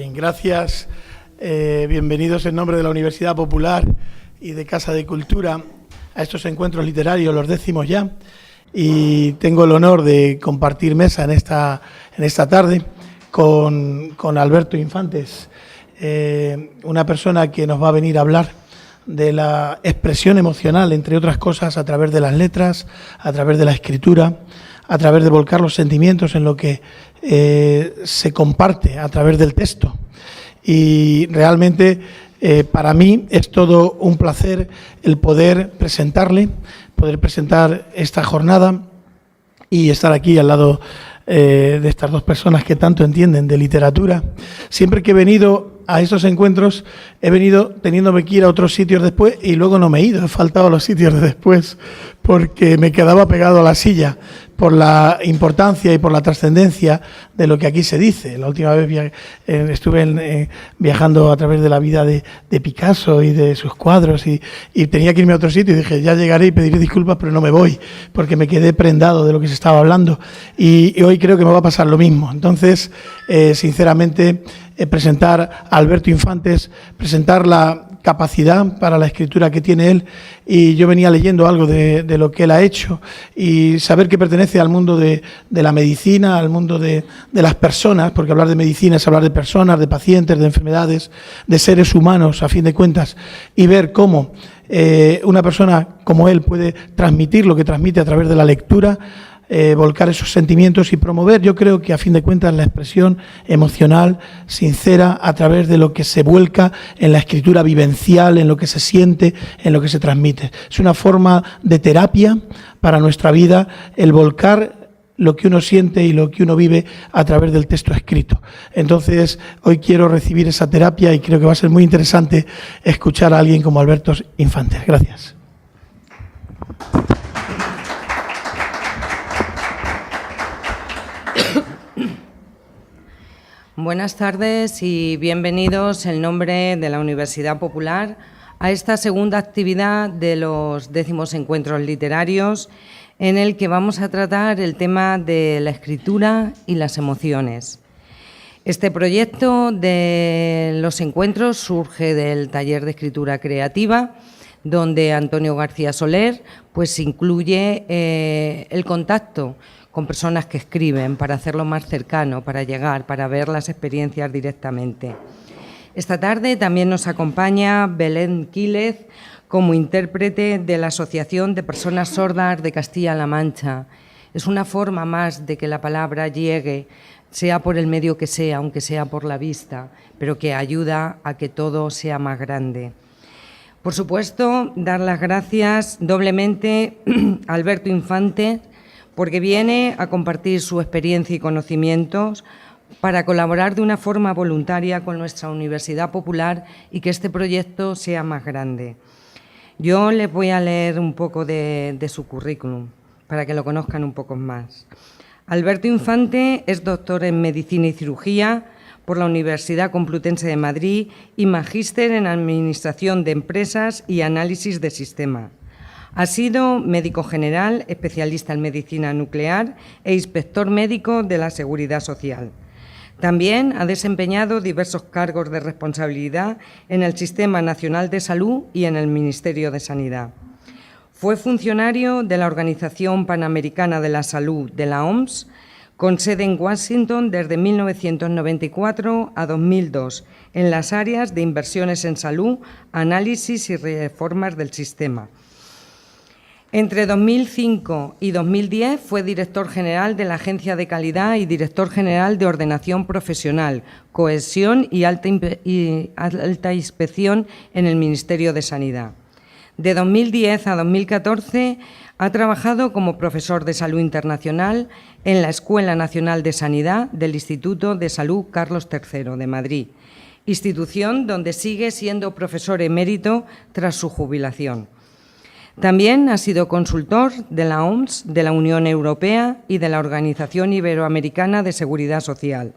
Bien, gracias. Bienvenidos en nombre de la Universidad Popular y de Casa de Cultura a estos encuentros literarios, los 10º ya. Y tengo el honor de compartir mesa en esta tarde con Alberto Infantes, una persona que nos va a venir a hablar de la expresión emocional, entre otras cosas, a través de las letras, a través de la escritura, a través de volcar los sentimientos en lo que se comparte a través del texto. Y realmente para mí es todo un placer el poder presentar esta jornada y estar aquí al lado de estas dos personas que tanto entienden de literatura. Siempre que he venido a estos encuentros, he venido teniéndome que ir a otros sitios después y luego no me he ido, he faltado a los sitios de después porque me quedaba pegado a la silla por la importancia y por la trascendencia de lo que aquí se dice. La última vez estuve viajando a través de la vida de Picasso y de sus cuadros y tenía que irme a otro sitio y dije, ya llegaré y pediré disculpas, pero no me voy, porque me quedé prendado de lo que se estaba hablando y hoy creo que me va a pasar lo mismo. Entonces, sinceramente, presentar a Alberto Infantes, presentar la capacidad para la escritura que tiene él, y yo venía leyendo algo de lo que él ha hecho y saber que pertenece al mundo de la medicina, al mundo de las personas, porque hablar de medicina es hablar de personas, de pacientes, de enfermedades, de seres humanos a fin de cuentas, y ver cómo una persona como él puede transmitir lo que transmite a través de la lectura, volcar esos sentimientos y promover, yo creo que a fin de cuentas, la expresión emocional, sincera, a través de lo que se vuelca en la escritura vivencial, en lo que se siente, en lo que se transmite. Es una forma de terapia para nuestra vida, el volcar lo que uno siente y lo que uno vive a través del texto escrito. Entonces, hoy quiero recibir esa terapia y creo que va a ser muy interesante escuchar a alguien como Alberto Infantes. Gracias. Buenas tardes y bienvenidos en nombre de la Universidad Popular a esta segunda actividad de los 10º encuentros literarios, en el que vamos a tratar el tema de la escritura y las emociones. Este proyecto de los encuentros surge del taller de escritura creativa, donde Antonio García Soler pues incluye el contacto con personas que escriben para hacerlo más cercano, para llegar, para ver las experiencias directamente. Esta tarde también nos acompaña Belén Quílez como intérprete de la Asociación de Personas Sordas de Castilla-La Mancha. Es una forma más de que la palabra llegue, sea por el medio que sea, aunque sea por la vista, pero que ayuda a que todo sea más grande. Por supuesto, dar las gracias doblemente a Alberto Infantes, porque viene a compartir su experiencia y conocimientos para colaborar de una forma voluntaria con nuestra Universidad Popular y que este proyecto sea más grande. Yo les voy a leer un poco de su currículum para que lo conozcan un poco más. Alberto Infante es doctor en Medicina y Cirugía por la Universidad Complutense de Madrid y magíster en Administración de Empresas y Análisis de Sistemas. Ha sido médico general, especialista en medicina nuclear e inspector médico de la Seguridad Social. También ha desempeñado diversos cargos de responsabilidad en el Sistema Nacional de Salud y en el Ministerio de Sanidad. Fue funcionario de la Organización Panamericana de la Salud de la OMS, con sede en Washington desde 1994 a 2002, en las áreas de inversiones en salud, análisis y reformas del sistema. Entre 2005 y 2010 fue director general de la Agencia de Calidad y director general de Ordenación Profesional, Cohesión y Alta Inspección en el Ministerio de Sanidad. De 2010 a 2014 ha trabajado como profesor de Salud Internacional en la Escuela Nacional de Sanidad del Instituto de Salud Carlos III de Madrid, institución donde sigue siendo profesor emérito tras su jubilación. También ha sido consultor de la OMS, de la Unión Europea y de la Organización Iberoamericana de Seguridad Social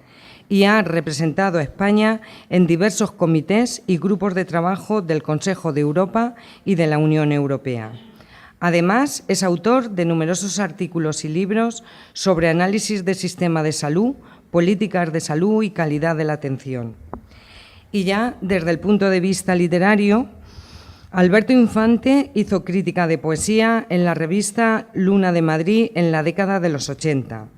y ha representado a España en diversos comités y grupos de trabajo del Consejo de Europa y de la Unión Europea. Además, es autor de numerosos artículos y libros sobre análisis del sistema de salud, políticas de salud y calidad de la atención. Y ya desde el punto de vista literario, Alberto Infante hizo crítica de poesía en la revista Luna de Madrid en la década de los 80.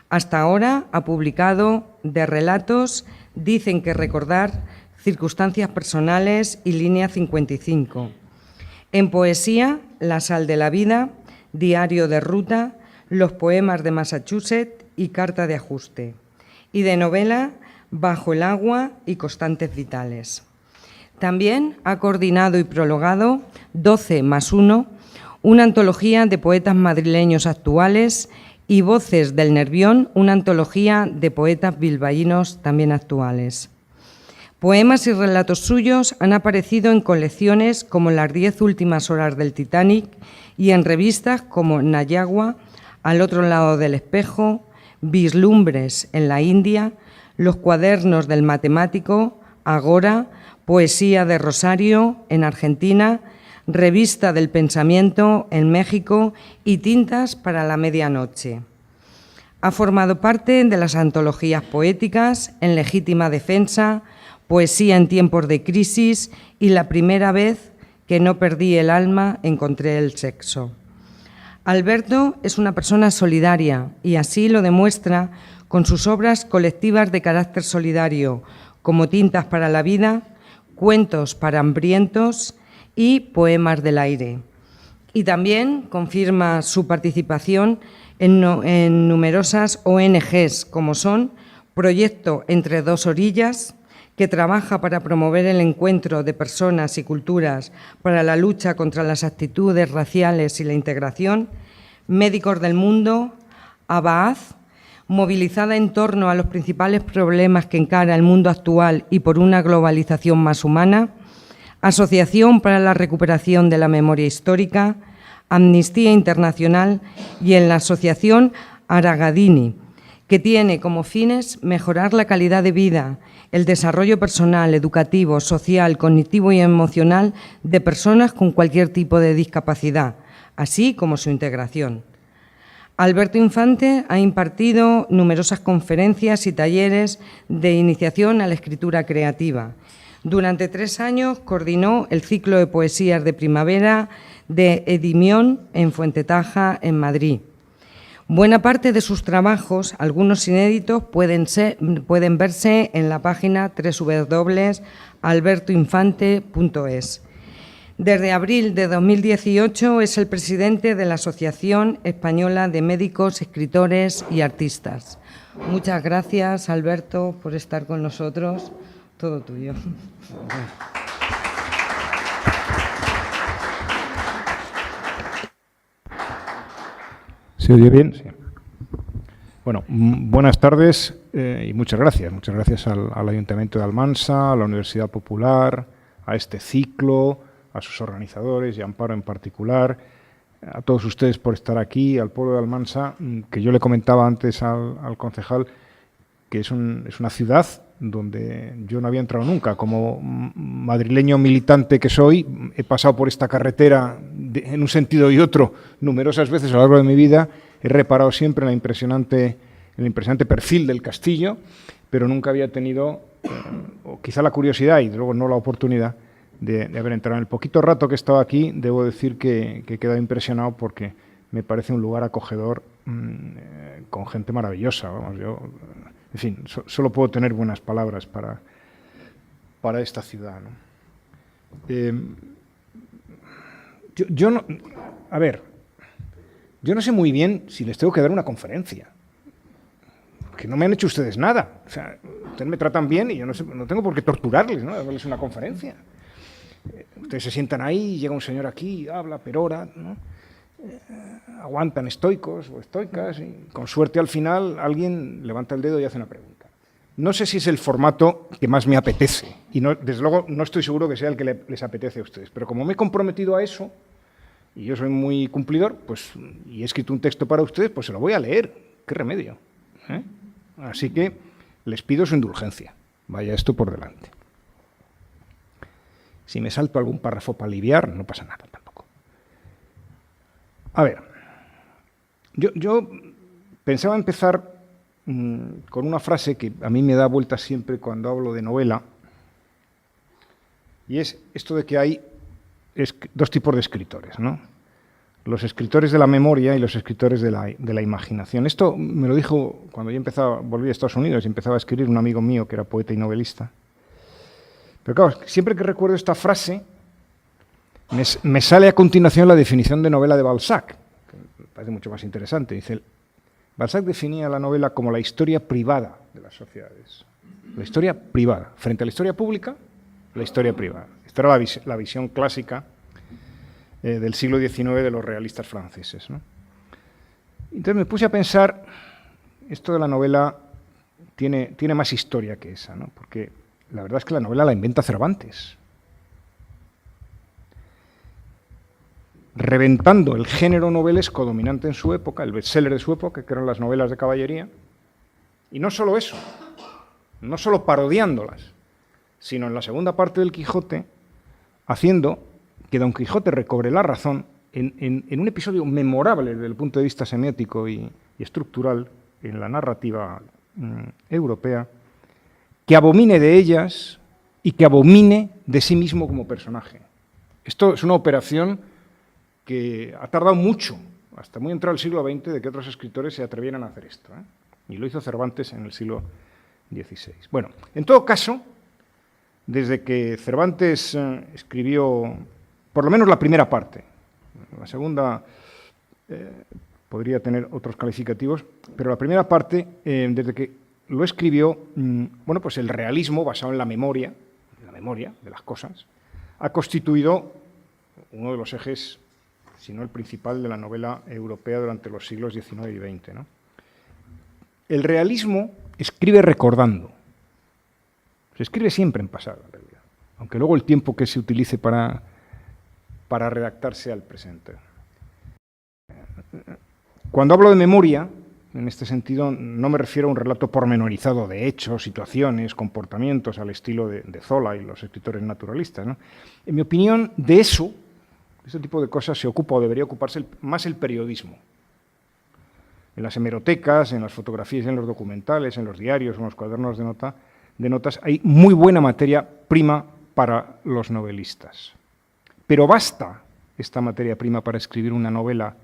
Hasta ahora ha publicado de relatos Dicen que recordar, Circunstancias personales y Línea 55. En poesía, La sal de la vida, Diario de ruta, Los poemas de Massachusetts y Carta de ajuste. Y de novela, Bajo el agua y Constantes vitales. También ha coordinado y prologado 12+1, una antología de poetas madrileños actuales, y Voces del Nervión, una antología de poetas bilbaínos también actuales. Poemas y relatos suyos han aparecido en colecciones como Las 10 últimas horas del Titanic y en revistas como Nayagua, Al otro lado del espejo, Vislumbres en la India, Los cuadernos del matemático, Agora, Poesía de Rosario en Argentina, Revista del Pensamiento en México y Tintas para la medianoche. Ha formado parte de las antologías poéticas En legítima defensa, Poesía en tiempos de crisis y La primera vez que no perdí el alma, encontré el sexo. Alberto es una persona solidaria y así lo demuestra con sus obras colectivas de carácter solidario, como Tintas para la vida, Cuentos para hambrientos y Poemas del aire. Y también confirma su participación en numerosas ONGs, como son Proyecto Entre dos orillas, que trabaja para promover el encuentro de personas y culturas para la lucha contra las actitudes raciales y la integración, Médicos del Mundo, Abaaz, movilizada en torno a los principales problemas que encara el mundo actual y por una globalización más humana, Asociación para la Recuperación de la Memoria Histórica, Amnistía Internacional y en la Asociación Aragadini, que tiene como fines mejorar la calidad de vida, el desarrollo personal, educativo, social, cognitivo y emocional de personas con cualquier tipo de discapacidad, así como su integración. Alberto Infante ha impartido numerosas conferencias y talleres de iniciación a la escritura creativa. Durante 3 años coordinó el ciclo de poesías de primavera de Edimión en Fuentetaja, en Madrid. Buena parte de sus trabajos, algunos inéditos, pueden verse en la página www.albertoinfante.es. Desde abril de 2018 es el presidente de la Asociación Española de Médicos, Escritores y Artistas. Muchas gracias, Alberto, por estar con nosotros. Todo tuyo. ¿Se oye bien? Sí. Bueno, buenas tardes y muchas gracias. Muchas gracias al Ayuntamiento de Almansa, a la Universidad Popular, a este ciclo, a sus organizadores y a Amparo en particular, a todos ustedes por estar aquí, al pueblo de Almansa, que yo le comentaba antes al concejal que es una ciudad donde yo no había entrado nunca. Como madrileño militante que soy, he pasado por esta carretera en un sentido y otro numerosas veces a lo largo de mi vida, he reparado siempre en el impresionante perfil del castillo, pero nunca había tenido, o quizá la curiosidad y luego no la oportunidad, de haber entrado. En el poquito rato que he estado aquí, debo decir que he quedado impresionado porque me parece un lugar acogedor con gente maravillosa. Vamos, yo, en fin, solo puedo tener buenas palabras para esta ciudad, ¿no? Yo no sé muy bien si les tengo que dar una conferencia, porque no me han hecho ustedes nada. O sea, ustedes me tratan bien y yo no tengo por qué torturarles, ¿no? Darles una conferencia. Ustedes se sientan ahí, llega un señor aquí, habla, perora, ¿no? Aguantan estoicos o estoicas y con suerte al final alguien levanta el dedo y hace una pregunta. No sé si es el formato que más me apetece y desde luego no estoy seguro que sea el que les apetece a ustedes, pero como me he comprometido a eso y yo soy muy cumplidor, pues, y he escrito un texto para ustedes, pues se lo voy a leer. ¿Qué remedio? Así que les pido su indulgencia. Vaya esto por delante. Si me salto algún párrafo para aliviar, no pasa nada tampoco. A ver, yo pensaba empezar con una frase que a mí me da vueltas siempre cuando hablo de novela, y es esto de que hay dos tipos de escritores, ¿no? Los escritores de la memoria y los escritores de la imaginación. Esto me lo dijo cuando yo volví a Estados Unidos y empezaba a escribir un amigo mío que era poeta y novelista. Pero claro, siempre que recuerdo esta frase, me sale a continuación la definición de novela de Balzac, que me parece mucho más interesante. Dice, Balzac definía la novela como la historia privada de las sociedades. La historia privada. Frente a la historia pública, la historia privada. Esta era la visión clásica del siglo XIX de los realistas franceses, ¿no? Entonces me puse a pensar, esto de la novela tiene más historia que esa, ¿no? Porque la verdad es que la novela la inventa Cervantes, reventando el género novelesco dominante en su época, el bestseller de su época, que eran las novelas de caballería, y no solo eso, no solo parodiándolas, sino en la segunda parte del Quijote, haciendo que Don Quijote recobre la razón en un episodio memorable desde el punto de vista semiótico y estructural en la narrativa europea, que abomine de ellas y que abomine de sí mismo como personaje. Esto es una operación que ha tardado mucho, hasta muy entrado el siglo XX, de que otros escritores se atrevieran a hacer esto, ¿eh? Y lo hizo Cervantes en el siglo XVI. Bueno, en todo caso, desde que Cervantes escribió por lo menos la primera parte, la segunda podría tener otros calificativos, pero la primera parte, desde que lo escribió, bueno, pues el realismo basado en la memoria de las cosas, ha constituido uno de los ejes, si no el principal, de la novela europea durante los siglos XIX y XX, ¿no? El realismo escribe recordando. Se escribe siempre en pasado, en realidad, aunque luego el tiempo que se utilice para redactarse al presente. Cuando hablo de memoria, en este sentido, no me refiero a un relato pormenorizado de hechos, situaciones, comportamientos al estilo de Zola y los escritores naturalistas, ¿no? En mi opinión, de eso, de este tipo de cosas, se ocupa o debería ocuparse más el periodismo. En las hemerotecas, en las fotografías, en los documentales, en los diarios, en los cuadernos de notas, hay muy buena materia prima para los novelistas. Pero ¿basta esta materia prima para escribir una novela,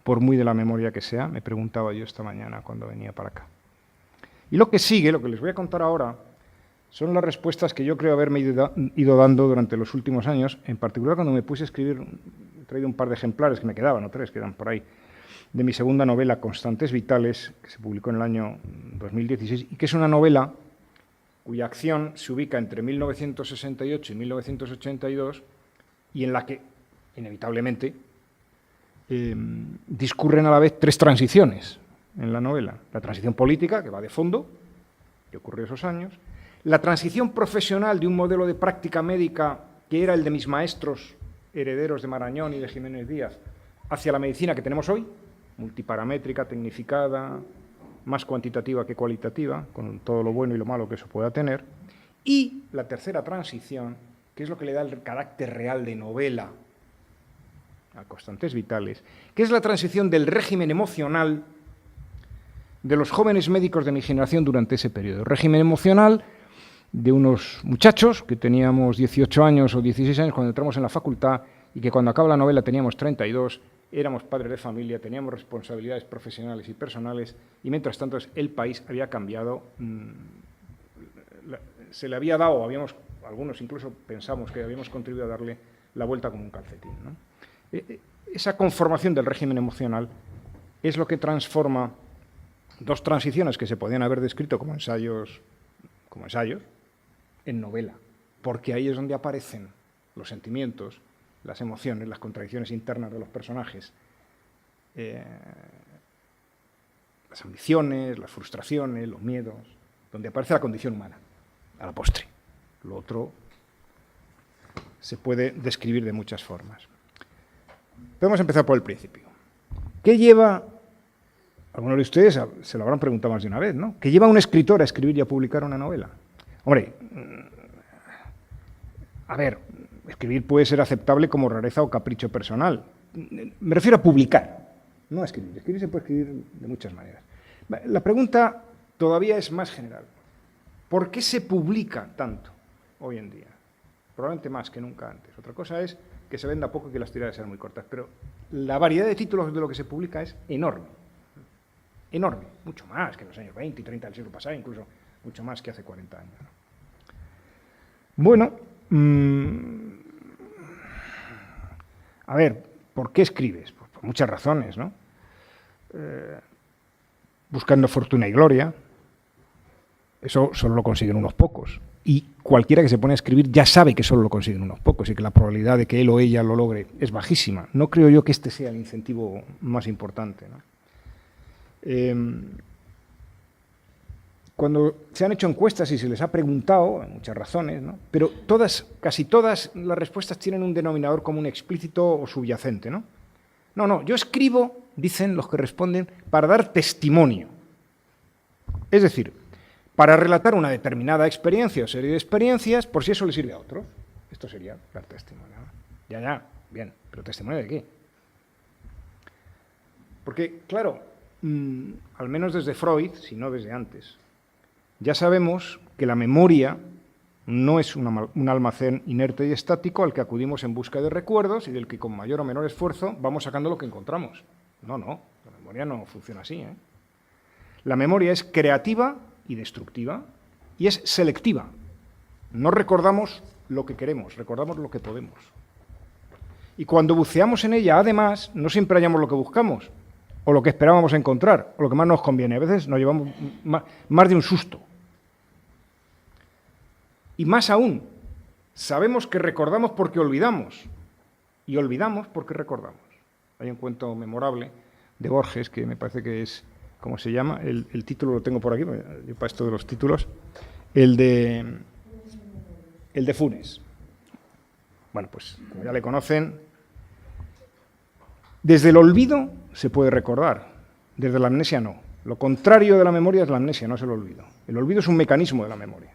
por muy de la memoria que sea? Me preguntaba yo esta mañana cuando venía para acá. Y lo que sigue, lo que les voy a contar ahora, son las respuestas que yo creo haberme ido dando durante los últimos años, en particular cuando me puse a escribir, he traído un par de ejemplares que me quedaban, o 3 quedan por ahí, de mi segunda novela, Constantes Vitales, que se publicó en el año 2016, y que es una novela cuya acción se ubica entre 1968 y 1982, y en la que, inevitablemente, discurren a la vez 3 transiciones en la novela. La transición política, que va de fondo, que ocurrió esos años; la transición profesional de un modelo de práctica médica que era el de mis maestros, herederos de Marañón y de Jiménez Díaz, hacia la medicina que tenemos hoy, multiparamétrica, tecnificada, más cuantitativa que cualitativa, con todo lo bueno y lo malo que eso pueda tener; y la tercera transición, que es lo que le da el carácter real de novela a Constantes Vitales, que es la transición del régimen emocional de los jóvenes médicos de mi generación durante ese periodo. Régimen emocional de unos muchachos que teníamos 18 años o 16 años cuando entramos en la facultad y que cuando acaba la novela teníamos 32, éramos padres de familia, teníamos responsabilidades profesionales y personales, y mientras tanto el país había cambiado, se le había dado, algunos incluso pensamos que habíamos contribuido a darle la vuelta como un calcetín, ¿no? Esa conformación del régimen emocional es lo que transforma 2 transiciones que se podían haber descrito como ensayos en novela, porque ahí es donde aparecen los sentimientos, las emociones, las contradicciones internas de los personajes, las ambiciones, las frustraciones, los miedos, donde aparece la condición humana, a la postre. Lo otro se puede describir de muchas formas. Podemos empezar por el principio. ¿Qué lleva, algunos de ustedes se lo habrán preguntado más de una vez, ¿no? ¿Qué lleva a un escritor a escribir y a publicar una novela? Hombre, a ver, escribir puede ser aceptable como rareza o capricho personal. Me refiero a publicar, no a escribir. Escribir se puede escribir de muchas maneras. La pregunta todavía es más general. ¿Por qué se publica tanto hoy en día? probablemente más que nunca antes. Otra cosa es que se venda poco y que las tiradas sean muy cortas, pero la variedad de títulos de lo que se publica es enorme. Enorme, mucho más que en los años 20 y 30 del siglo pasado, incluso mucho más que hace 40 años. Bueno, a ver, ¿por qué escribes? Pues por muchas razones, ¿no? Buscando fortuna y gloria, eso solo lo consiguen unos pocos. Y cualquiera que se pone a escribir ya sabe que solo lo consiguen unos pocos y que la probabilidad de que él o ella lo logre es bajísima. No creo yo que este sea el incentivo más importante, ¿no? Cuando se han hecho encuestas y se les ha preguntado, hay muchas razones, ¿no? Pero casi todas las respuestas tienen un denominador común explícito o subyacente, ¿no? No, yo escribo, dicen los que responden, para dar testimonio. Es decir, para relatar una determinada experiencia o serie de experiencias, por si eso le sirve a otros. Esto sería dar testimonio, ¿no? Ya, bien, pero ¿testimonio de qué? Porque, claro, al menos desde Freud, si no desde antes, ya sabemos que la memoria no es un almacén inerte y estático al que acudimos en busca de recuerdos y del que con mayor o menor esfuerzo vamos sacando lo que encontramos. No, la memoria no funciona así, ¿eh? La memoria es creativa y destructiva y es selectiva. No recordamos lo que queremos, recordamos lo que podemos. Y cuando buceamos en ella, además, no siempre hallamos lo que buscamos, o lo que esperábamos encontrar, o lo que más nos conviene. A veces nos llevamos más de un susto. Y más aún, sabemos que recordamos porque olvidamos, y olvidamos porque recordamos. Hay un cuento memorable de Borges, que me parece que es, ¿cómo se llama? El título lo tengo por aquí, yo para esto de los títulos, el de Funes. Bueno, pues, como ya le conocen, desde el olvido se puede recordar, desde la amnesia no. Lo contrario de la memoria es la amnesia, no es el olvido. El olvido es un mecanismo de la memoria.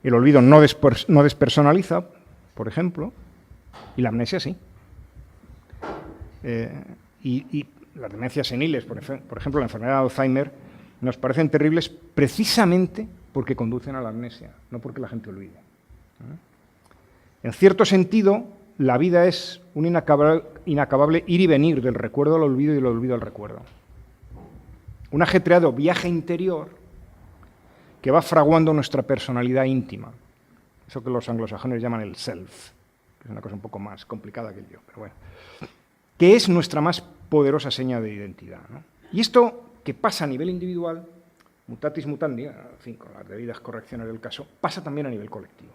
El olvido no despersonaliza, por ejemplo, y la amnesia sí. Y las demencias seniles, por ejemplo, la enfermedad de Alzheimer, nos parecen terribles precisamente porque conducen a la amnesia, no porque la gente olvide. En cierto sentido, la vida es un inacabable ir y venir del recuerdo al olvido y del olvido al recuerdo. Un ajetreado viaje interior que va fraguando nuestra personalidad íntima. Eso que los anglosajones llaman el self, que es una cosa un poco más complicada que el yo, pero bueno. Que es nuestra más poderosa seña de identidad, ¿no? Y esto que pasa a nivel individual, mutatis mutandi, en fin, con las debidas correcciones del caso, pasa también a nivel colectivo.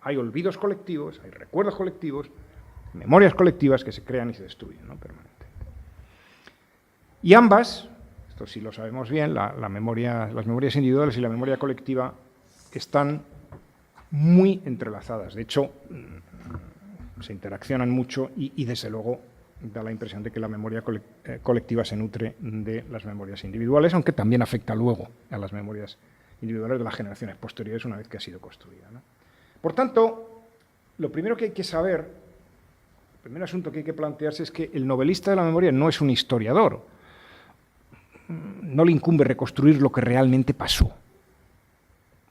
Hay olvidos colectivos, hay recuerdos colectivos, memorias colectivas que se crean y se destruyen, ¿no? Permanentemente. Y ambas, esto sí lo sabemos bien, las memorias individuales y la memoria colectiva están muy entrelazadas. De hecho, se interaccionan mucho y desde luego da la impresión de que la memoria colectiva se nutre de las memorias individuales, aunque también afecta luego a las memorias individuales de las generaciones posteriores una vez que ha sido construida, ¿no? Por tanto, lo primero que hay que saber, el primer asunto que hay que plantearse es que el novelista de la memoria no es un historiador. No le incumbe reconstruir lo que realmente pasó.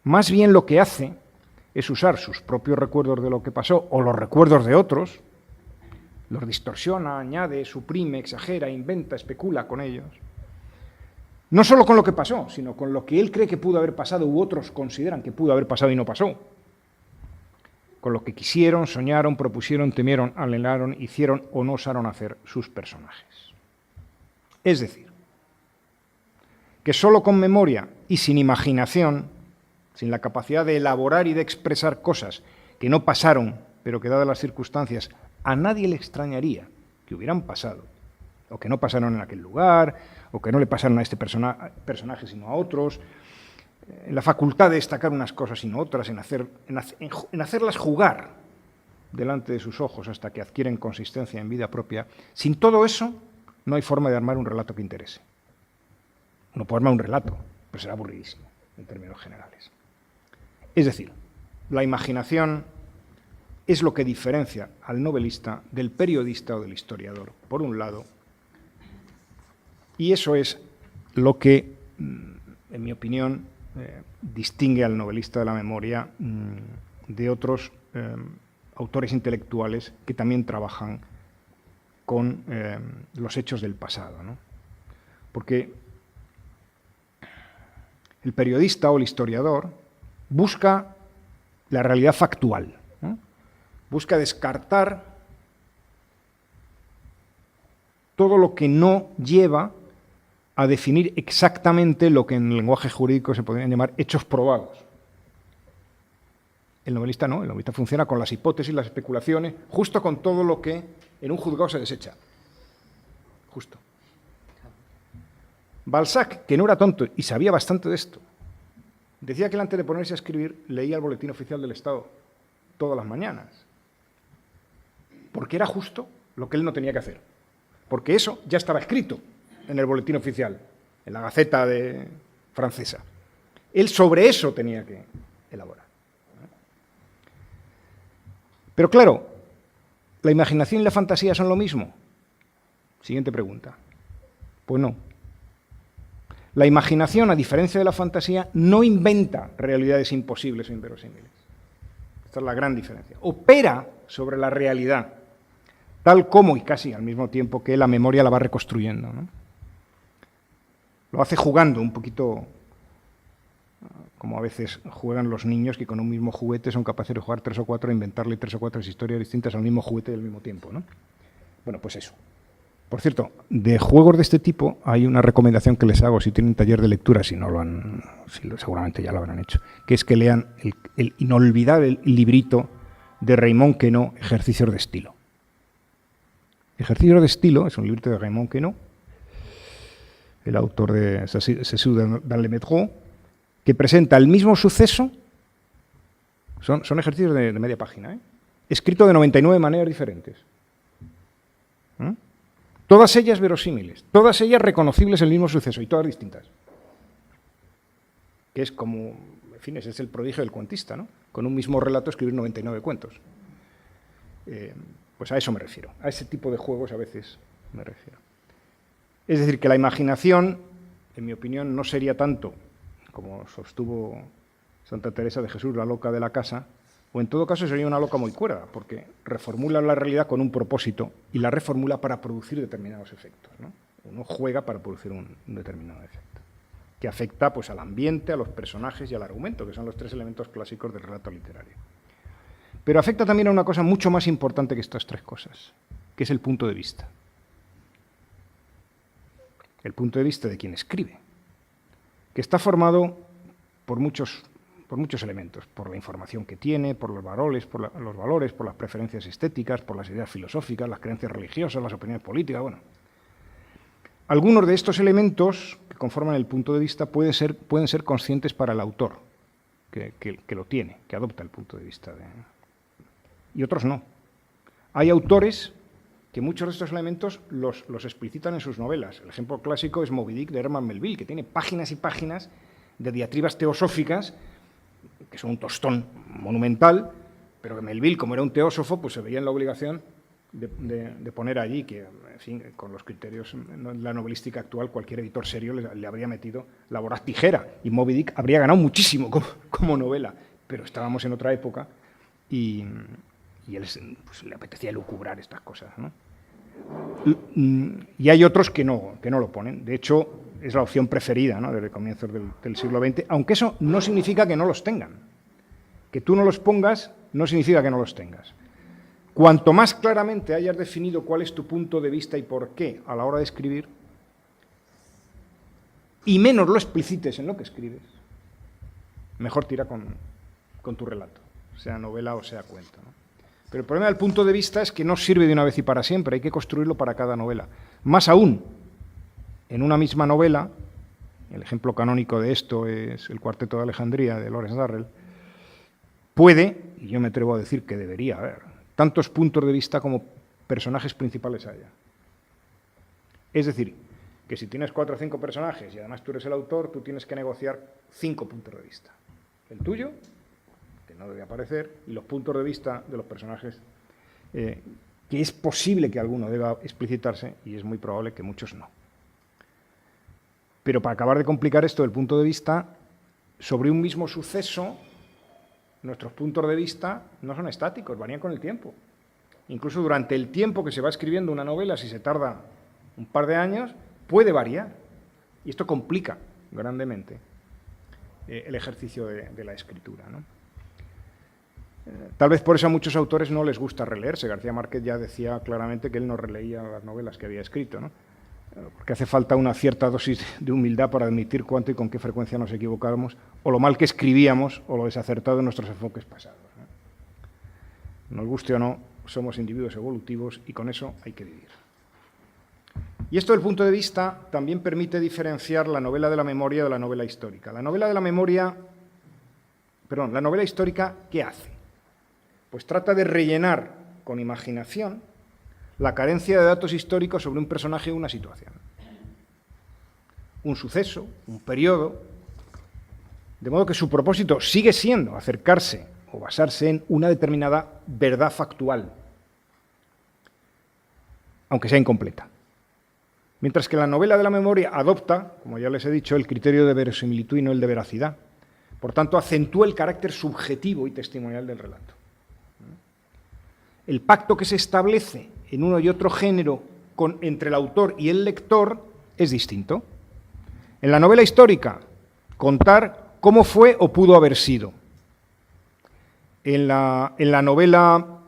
Más bien lo que hace es usar sus propios recuerdos de lo que pasó o los recuerdos de otros, los distorsiona, añade, suprime, exagera, inventa, especula con ellos. No solo con lo que pasó, sino con lo que él cree que pudo haber pasado u otros consideran que pudo haber pasado y no pasó. Con lo que quisieron, soñaron, propusieron, temieron, anhelaron, hicieron o no osaron hacer sus personajes. Es decir, que solo con memoria y sin imaginación, sin la capacidad de elaborar y de expresar cosas que no pasaron, pero que dadas las circunstancias a nadie le extrañaría que hubieran pasado, o que no pasaron en aquel lugar, o que no le pasaron a este personaje sino a otros, en la facultad de destacar unas cosas y no otras, en hacerlas jugar delante de sus ojos hasta que adquieren consistencia en vida propia. Sin todo eso, no hay forma de armar un relato que interese. Uno puede armar un relato, pero será aburridísimo, en términos generales. Es decir, la imaginación es lo que diferencia al novelista del periodista o del historiador, por un lado, y eso es lo que, en mi opinión, distingue al novelista de la memoria de otros autores intelectuales que también trabajan con los hechos del pasado, ¿no? Porque el periodista o el historiador busca la realidad factual, ¿no? Busca descartar todo lo que no lleva a definir exactamente lo que en el lenguaje jurídico se podrían llamar hechos probados. El novelista no, el novelista funciona con las hipótesis, las especulaciones, justo con todo lo que en un juzgado se desecha. Justo. Balzac, que no era tonto y sabía bastante de esto, decía que él antes de ponerse a escribir leía el Boletín Oficial del Estado todas las mañanas, porque era justo lo que él no tenía que hacer, porque eso ya estaba escrito en el Boletín Oficial, en la Gaceta francesa. Él sobre eso tenía que elaborar. Pero claro, ¿la imaginación y la fantasía son lo mismo? Siguiente pregunta. Pues no. La imaginación, a diferencia de la fantasía, no inventa realidades imposibles o inverosímiles. Esta es la gran diferencia. Opera sobre la realidad, tal como y casi al mismo tiempo que la memoria la va reconstruyendo, ¿no? Lo hace jugando un poquito, como a veces juegan los niños que con un mismo juguete son capaces de jugar 3 o 4, inventarle 3 o 4 historias distintas al mismo juguete y al mismo tiempo, ¿no? Bueno, pues eso. Por cierto, de juegos de este tipo hay una recomendación que les hago si tienen taller de lectura, si no lo han, seguramente ya lo habrán hecho, que es que lean el inolvidable librito de Raymond Queneau, Ejercicios de estilo. Ejercicios de estilo es un librito de Raymond Queneau, el autor de Cécile dans le métro, que presenta el mismo suceso, son ejercicios de media página, escrito de 99 maneras diferentes. Todas ellas verosímiles, todas ellas reconocibles en el mismo suceso y todas distintas. Que es como, en fin, ese es el prodigio del cuentista, ¿no? Con un mismo relato escribir 99 cuentos. Pues a eso me refiero, a ese tipo de juegos a veces me refiero. Es decir, que la imaginación, en mi opinión, no sería tanto, como sostuvo Santa Teresa de Jesús, la loca de la casa, o en todo caso sería una loca muy cuerda, porque reformula la realidad con un propósito y la reformula para producir determinados efectos, ¿no? Uno juega para producir un determinado efecto, que afecta pues, al ambiente, a los personajes y al argumento, que son los 3 elementos clásicos del relato literario. Pero afecta también a una cosa mucho más importante que estas 3 cosas, que es el punto de vista. El punto de vista de quien escribe, que está formado por muchos elementos, por la información que tiene, por los valores, por las preferencias estéticas, por las ideas filosóficas, las creencias religiosas, las opiniones políticas, bueno. Algunos de estos elementos que conforman el punto de vista pueden ser conscientes para el autor, que lo tiene, que adopta el punto de vista, y otros no. Hay autores que muchos de estos elementos los explicitan en sus novelas. El ejemplo clásico es Moby Dick de Herman Melville, que tiene páginas y páginas de diatribas teosóficas, que son un tostón monumental, pero que Melville, como era un teósofo, pues se veía en la obligación de poner allí, que, en fin, con los criterios de la novelística actual, cualquier editor serio le habría metido la voraz tijera, y Moby Dick habría ganado muchísimo como novela, pero estábamos en otra época y él pues, le apetecía lucubrar estas cosas, ¿no? Y hay otros que no lo ponen. De hecho, es la opción preferida, ¿no? Desde comienzos del siglo XX, aunque eso no significa que no los tengan. Que tú no los pongas no significa que no los tengas. Cuanto más claramente hayas definido cuál es tu punto de vista y por qué a la hora de escribir, y menos lo explicites en lo que escribes, mejor tira con tu relato, sea novela o sea cuento, ¿no? Pero el problema del punto de vista es que no sirve de una vez y para siempre, hay que construirlo para cada novela. Más aún, en una misma novela, el ejemplo canónico de esto es el Cuarteto de Alejandría de Lawrence Durrell, puede, y yo me atrevo a decir que debería haber, tantos puntos de vista como personajes principales haya. Es decir, que si tienes 4 o 5 personajes y además tú eres el autor, tú tienes que negociar 5 puntos de vista. El tuyo, que no debe aparecer, y los puntos de vista de los personajes, que es posible que alguno deba explicitarse y es muy probable que muchos no. Pero para acabar de complicar esto del punto de vista, sobre un mismo suceso nuestros puntos de vista no son estáticos, varían con el tiempo. Incluso durante el tiempo que se va escribiendo una novela, si se tarda un par de años, puede variar. Y esto complica grandemente el ejercicio de la escritura, ¿no? Tal vez por eso a muchos autores no les gusta releerse. García Márquez ya decía claramente que él no releía las novelas que había escrito, ¿no? Porque hace falta una cierta dosis de humildad para admitir cuánto y con qué frecuencia nos equivocábamos, o lo mal que escribíamos, o lo desacertado de nuestros enfoques pasados, ¿no? Nos guste o no, somos individuos evolutivos y con eso hay que vivir. Y esto, del punto de vista, también permite diferenciar la novela de la memoria de la novela histórica. La novela histórica, ¿qué hace? Pues trata de rellenar con imaginación la carencia de datos históricos sobre un personaje o una situación. Un suceso, un periodo, de modo que su propósito sigue siendo acercarse o basarse en una determinada verdad factual, aunque sea incompleta. Mientras que la novela de la memoria adopta, como ya les he dicho, el criterio de verosimilitud y no el de veracidad. Por tanto, acentúa el carácter subjetivo y testimonial del relato. El pacto que se establece en uno y otro género entre el autor y el lector es distinto. En la novela histórica, contar cómo fue o pudo haber sido. En la novela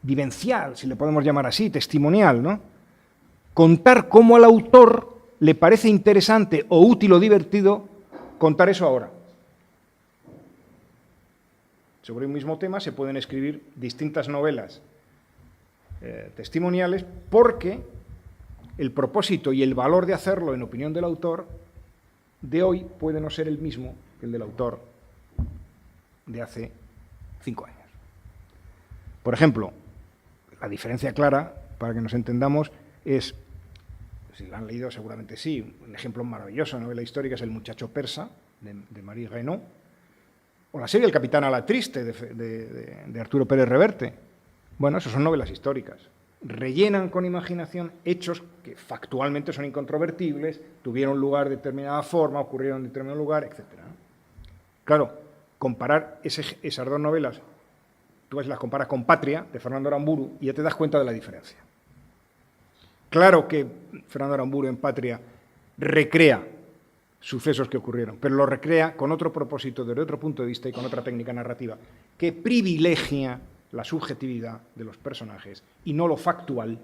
vivencial, si le podemos llamar así, testimonial, ¿no? Contar cómo al autor le parece interesante o útil o divertido contar eso ahora. Sobre un mismo tema se pueden escribir distintas novelas testimoniales porque el propósito y el valor de hacerlo, en opinión del autor, de hoy puede no ser el mismo que el del autor de hace 5 años. Por ejemplo, la diferencia clara, para que nos entendamos, es, si la han leído seguramente sí, un ejemplo maravilloso de novela histórica es El muchacho persa, de Marie Renaud, o la serie El capitán a la triste, de Arturo Pérez Reverte. Bueno, eso son novelas históricas. Rellenan con imaginación hechos que factualmente son incontrovertibles, tuvieron lugar de determinada forma, ocurrieron en determinado lugar, etc. Claro, comparar esas dos novelas, tú las comparas con Patria, de Fernando Aramburu, y ya te das cuenta de la diferencia. Claro que Fernando Aramburu en Patria recrea sucesos que ocurrieron, pero lo recrea con otro propósito, desde otro punto de vista y con otra técnica narrativa, que privilegia la subjetividad de los personajes y no lo factual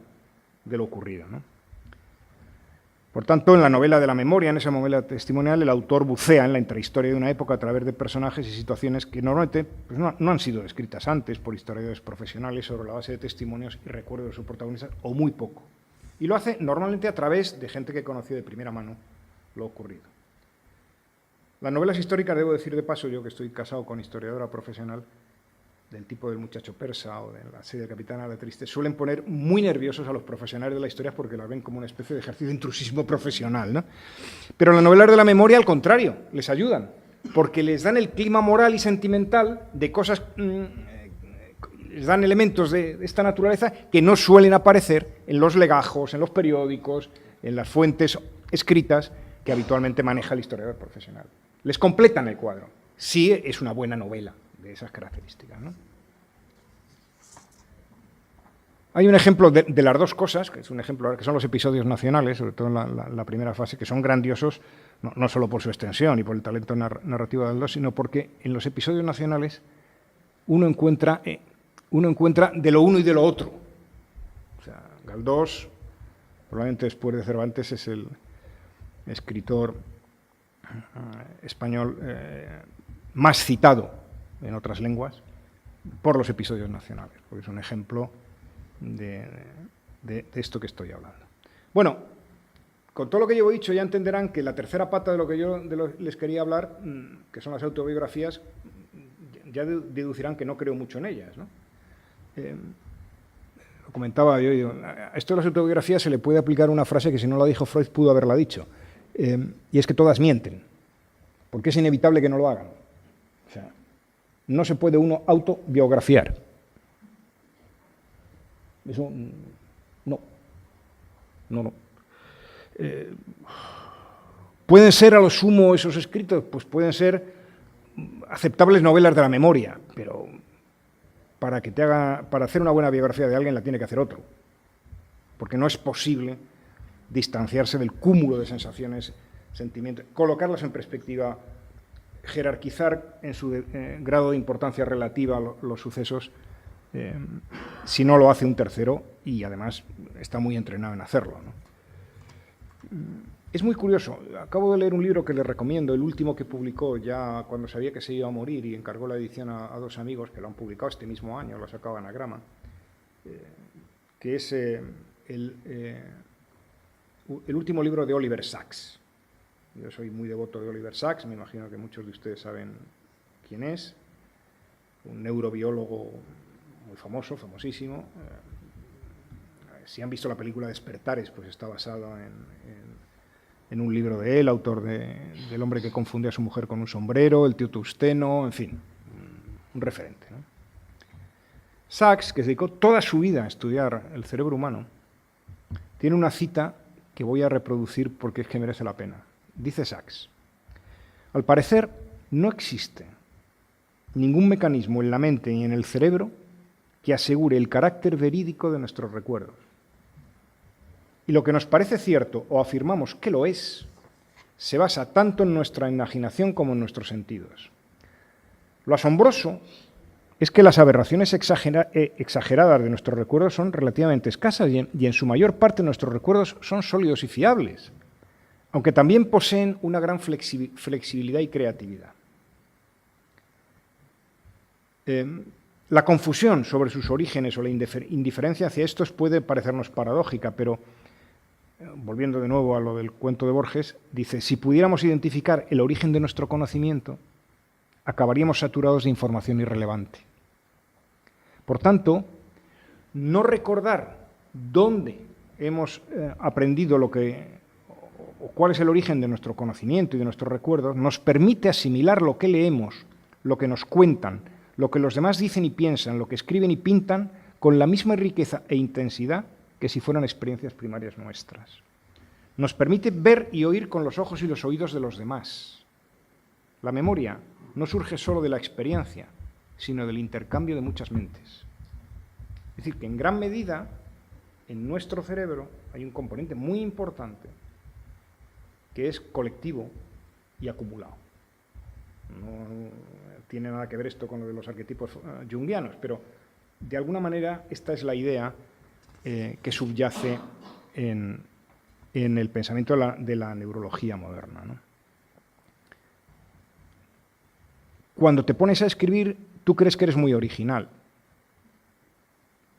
de lo ocurrido, ¿no? Por tanto, en la novela de la memoria, en esa novela testimonial, el autor bucea en la intrahistoria de una época a través de personajes y situaciones que normalmente pues, no han sido descritas antes por historiadores profesionales sobre la base de testimonios y recuerdos de sus protagonistas, o muy poco. Y lo hace normalmente a través de gente que conoció de primera mano lo ocurrido. Las novelas históricas, debo decir de paso, yo que estoy casado con historiadora profesional, del tipo del muchacho persa o de la serie del capitán a la triste, suelen poner muy nerviosos a los profesionales de la historia porque las ven como una especie de ejercicio de intrusismo profesional, ¿no? Pero las novelas de la memoria, al contrario, les ayudan, porque les dan el clima moral y sentimental de cosas, les dan elementos de esta naturaleza que no suelen aparecer en los legajos, en los periódicos, en las fuentes escritas que habitualmente maneja el historiador profesional. Les completan el cuadro. Sí es una buena novela de esas características, ¿no? Hay un ejemplo de las dos cosas, que es un ejemplo que son los episodios nacionales, sobre todo en la primera fase, que son grandiosos, no solo por su extensión y por el talento narrativo de Galdós, sino porque en los episodios nacionales uno encuentra de lo uno y de lo otro. O sea, Galdós, probablemente después de Cervantes, es el escritor español más citado en otras lenguas por los episodios nacionales, porque es un ejemplo de esto que estoy hablando. Bueno, con todo lo que llevo dicho ya entenderán que la tercera pata de lo que yo les quería hablar, que son las autobiografías, ya deducirán que no creo mucho en ellas, ¿no? Lo comentaba yo, a esto de las autobiografías se le puede aplicar una frase que si no la dijo Freud pudo haberla dicho, y es que todas mienten, porque es inevitable que no lo hagan. O sea, no se puede uno autobiografiar. Eso, no. ¿Pueden ser a lo sumo esos escritos? Pues pueden ser aceptables novelas de la memoria, pero para hacer una buena biografía de alguien la tiene que hacer otro, porque no es posible distanciarse del cúmulo de sensaciones, sentimientos, colocarlas en perspectiva, jerarquizar en su grado de importancia relativa los sucesos, si no lo hace un tercero y además está muy entrenado en hacerlo, ¿no? Es muy curioso. Acabo de leer un libro que le recomiendo, el último que publicó ya cuando sabía que se iba a morir y encargó la edición a dos amigos que lo han publicado este mismo año, lo ha sacado Anagrama, que es el último libro de Oliver Sacks. Yo soy muy devoto de Oliver Sacks, me imagino que muchos de ustedes saben quién es, un neurobiólogo muy famoso, famosísimo. Si han visto la película Despertares, pues está basado en un libro de él, autor del hombre que confunde a su mujer con un sombrero, el tío Tusteno, en fin, un referente, ¿no? Sacks, que se dedicó toda su vida a estudiar el cerebro humano, tiene una cita que voy a reproducir porque es que merece la pena. Dice Sacks: al parecer no existe ningún mecanismo en la mente y en el cerebro que asegure el carácter verídico de nuestros recuerdos. Y lo que nos parece cierto o afirmamos que lo es, se basa tanto en nuestra imaginación como en nuestros sentidos. Lo asombroso es que las aberraciones exageradas de nuestros recuerdos son relativamente escasas y en su mayor parte nuestros recuerdos son sólidos y fiables, aunque también poseen una gran flexibilidad y creatividad. La confusión sobre sus orígenes o la indiferencia hacia estos puede parecernos paradójica, pero volviendo de nuevo a lo del cuento de Borges, dice: si pudiéramos identificar el origen de nuestro conocimiento, acabaríamos saturados de información irrelevante. Por tanto, no recordar dónde hemos aprendido o cuál es el origen de nuestro conocimiento y de nuestros recuerdos nos permite asimilar lo que leemos, lo que nos cuentan, lo que los demás dicen y piensan, lo que escriben y pintan, con la misma riqueza e intensidad que si fueran experiencias primarias nuestras. Nos permite ver y oír con los ojos y los oídos de los demás. La memoria no surge solo de la experiencia, sino del intercambio de muchas mentes. Es decir, que en gran medida, en nuestro cerebro hay un componente muy importante que es colectivo y acumulado. No tiene nada que ver esto con lo de los arquetipos junguianos, pero de alguna manera esta es la idea que subyace en el pensamiento de la neurología moderna, ¿no? Cuando te pones a escribir, tú crees que eres muy original.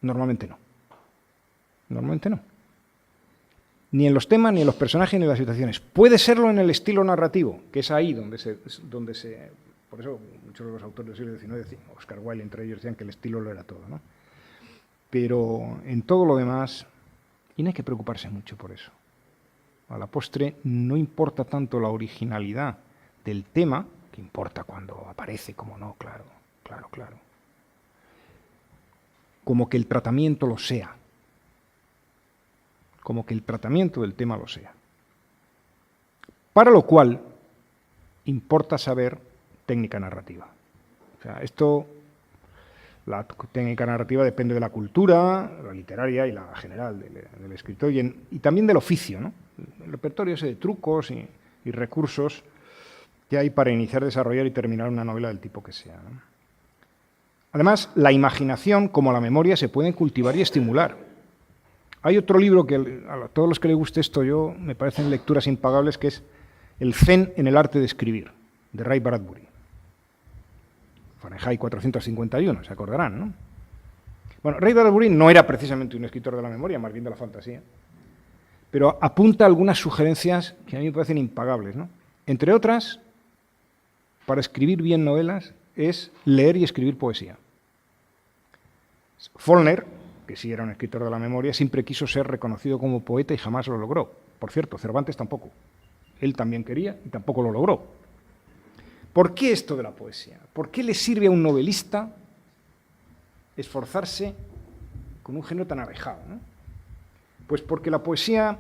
Normalmente no. Normalmente no. Ni en los temas, ni en los personajes, ni en las situaciones. Puede serlo en el estilo narrativo, que es ahí donde se por eso muchos de los autores del siglo XIX, Oscar Wilde entre ellos, decían que el estilo lo era todo, ¿no? Pero en todo lo demás, y no hay que preocuparse mucho por eso. A la postre no importa tanto la originalidad del tema, que importa cuando aparece, como no, claro, como que el tratamiento lo sea. Como que el tratamiento del tema lo sea. Para lo cual importa saber técnica narrativa. O sea, la técnica narrativa depende de la cultura, la literaria y la general del escritor y también del oficio, ¿no? El repertorio ese de trucos y recursos que hay para iniciar, desarrollar y terminar una novela del tipo que sea, ¿no? Además, la imaginación, como la memoria, se pueden cultivar y estimular. Hay otro libro que a todos los que les guste esto me parecen lecturas impagables, que es El Zen en el arte de escribir, de Ray Bradbury. Fahrenheit 451, se acordarán, ¿no? Bueno, Ray Bradbury no era precisamente un escritor de la memoria, más bien de la fantasía, pero apunta algunas sugerencias que a mí me parecen impagables, ¿no? Entre otras, para escribir bien novelas es leer y escribir poesía. Faulkner, que sí era un escritor de la memoria, siempre quiso ser reconocido como poeta y jamás lo logró. Por cierto, Cervantes tampoco. Él también quería y tampoco lo logró. ¿Por qué esto de la poesía? ¿Por qué le sirve a un novelista esforzarse con un género tan alejado, ¿no? Pues porque la poesía,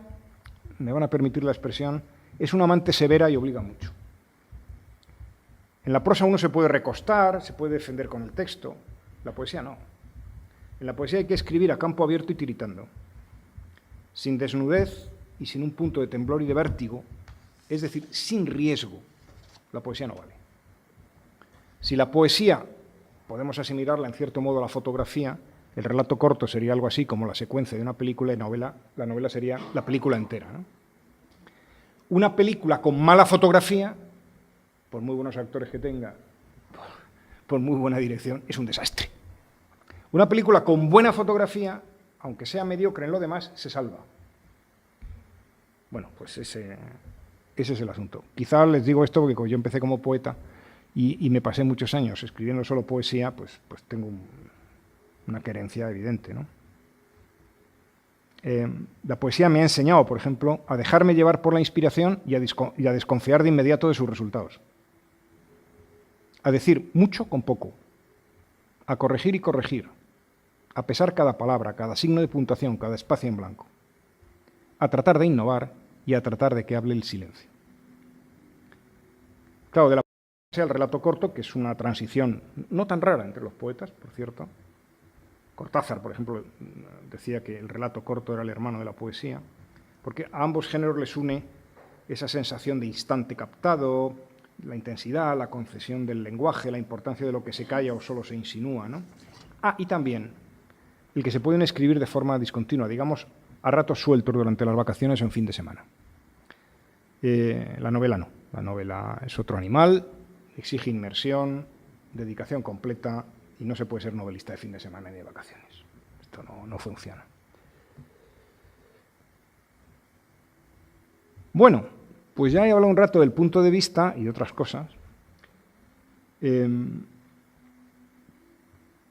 me van a permitir la expresión, es una amante severa y obliga mucho. En la prosa uno se puede recostar, se puede defender con el texto, la poesía no. En la poesía hay que escribir a campo abierto y tiritando, sin desnudez y sin un punto de temblor y de vértigo, es decir, sin riesgo. La poesía no vale. Si la poesía podemos asimilarla en cierto modo a la fotografía, el relato corto sería algo así como la secuencia de una película y la novela sería la película entera, ¿no? Una película con mala fotografía, por muy buenos actores que tenga, por muy buena dirección, es un desastre. Una película con buena fotografía, aunque sea mediocre en lo demás, se salva. Bueno, pues ese es el asunto. Quizá les digo esto porque como yo empecé como poeta y me pasé muchos años escribiendo solo poesía, pues tengo una querencia evidente, ¿no? La poesía me ha enseñado, por ejemplo, a dejarme llevar por la inspiración y a desconfiar de inmediato de sus resultados. A decir mucho con poco, a corregir y corregir, a pesar cada palabra, cada signo de puntuación, cada espacio en blanco, a tratar de innovar y a tratar de que hable el silencio. Claro, de la poesía al relato corto, que es una transición no tan rara entre los poetas, por cierto. Cortázar, por ejemplo, decía que el relato corto era el hermano de la poesía, porque a ambos géneros les une esa sensación de instante captado, la intensidad, la concesión del lenguaje, la importancia de lo que se calla o solo se insinúa, ¿no? Y también el que se pueden escribir de forma discontinua, digamos, a ratos sueltos durante las vacaciones o en fin de semana. La novela no. La novela es otro animal, exige inmersión, dedicación completa, y no se puede ser novelista de fin de semana ni de vacaciones. Esto no funciona. Bueno, pues ya he hablado un rato del punto de vista y de otras cosas.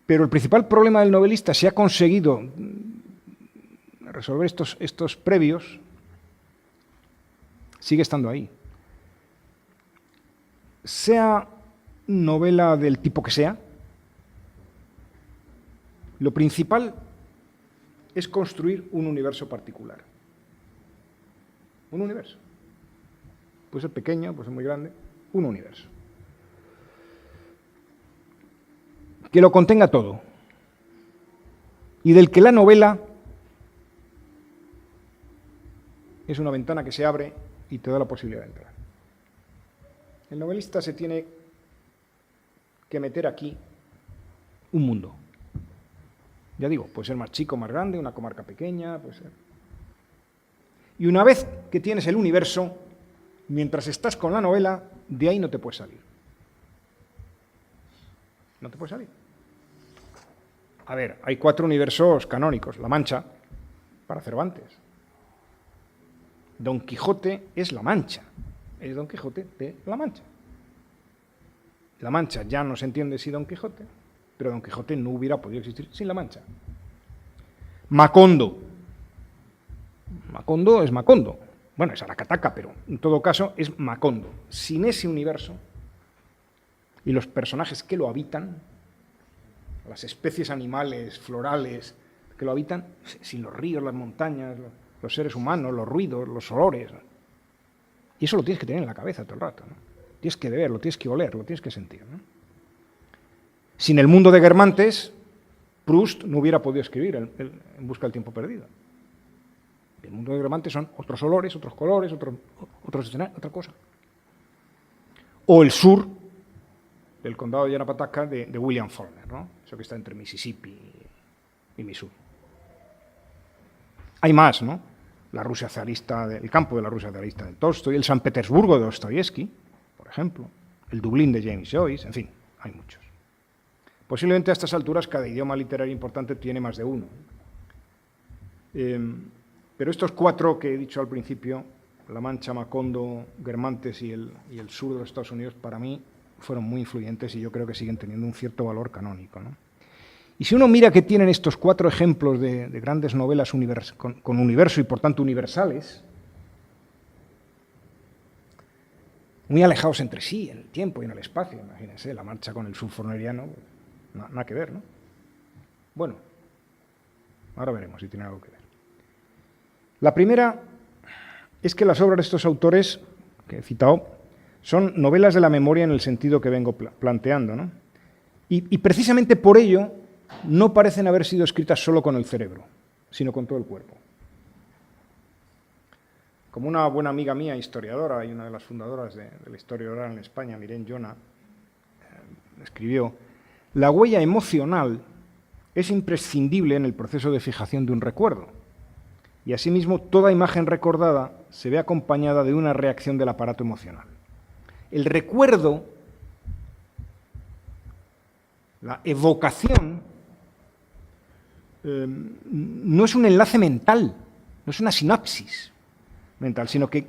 Pero el principal problema del novelista, si ha conseguido resolver estos previos, sigue estando ahí. Sea novela del tipo que sea, lo principal es construir un universo particular. Un universo. Puede ser pequeño, puede ser muy grande, un universo. Que lo contenga todo. Y del que la novela es una ventana que se abre y te da la posibilidad de entrar. El novelista se tiene que meter aquí un mundo. Ya digo, puede ser más chico, más grande, una comarca pequeña, puede ser. Y una vez que tienes el universo, mientras estás con la novela, de ahí no te puedes salir. No te puedes salir. A ver, hay 4 universos canónicos. La Mancha, para Cervantes. Don Quijote es La Mancha. Es Don Quijote de La Mancha. La Mancha ya no se entiende sin Don Quijote, pero Don Quijote no hubiera podido existir sin La Mancha. Macondo. Macondo es Macondo. Bueno, es Aracataca, pero en todo caso es Macondo. Sin ese universo y los personajes que lo habitan, las especies animales, florales que lo habitan, sin los ríos, las montañas, los seres humanos, los ruidos, los olores. Y eso lo tienes que tener en la cabeza todo el rato, ¿no? Tienes que verlo, tienes que oler, lo tienes que sentir, ¿no? Sin el mundo de Guermantes, Proust no hubiera podido escribir En busca del tiempo perdido. El mundo de Guermantes son otros olores, otros colores, otros escenarios, otra cosa. O el sur del condado de Yanapatasca de William Faulkner, ¿no? Eso que está entre Mississippi y Missouri. Hay más, ¿no? La Rusia zarista, el campo de la Rusia zarista de Tolstoy, el San Petersburgo de Dostoyevsky, por ejemplo, el Dublín de James Joyce, en fin, hay muchos. Posiblemente a estas alturas cada idioma literario importante tiene más de uno. Pero estos 4 que he dicho al principio, La Mancha, Macondo, Guermantes y el sur de los Estados Unidos, para mí fueron muy influyentes y yo creo que siguen teniendo un cierto valor canónico, ¿no? Y si uno mira que tienen estos 4 ejemplos de grandes novelas con universo y por tanto universales, muy alejados entre sí en el tiempo y en el espacio, imagínense, La Mancha con el sur forneriano, nada que ver, ¿no? Bueno, ahora veremos si tiene algo que ver. La primera es que las obras de estos autores que he citado, son novelas de la memoria en el sentido que vengo planteando, ¿no? Y precisamente por ello no parecen haber sido escritas solo con el cerebro, sino con todo el cuerpo. Como una buena amiga mía, historiadora, y una de las fundadoras de la historia oral en España, Miren Jona, escribió, la huella emocional es imprescindible en el proceso de fijación de un recuerdo, y asimismo toda imagen recordada se ve acompañada de una reacción del aparato emocional. El recuerdo, la evocación, no es un enlace mental, no es una sinapsis mental, sino que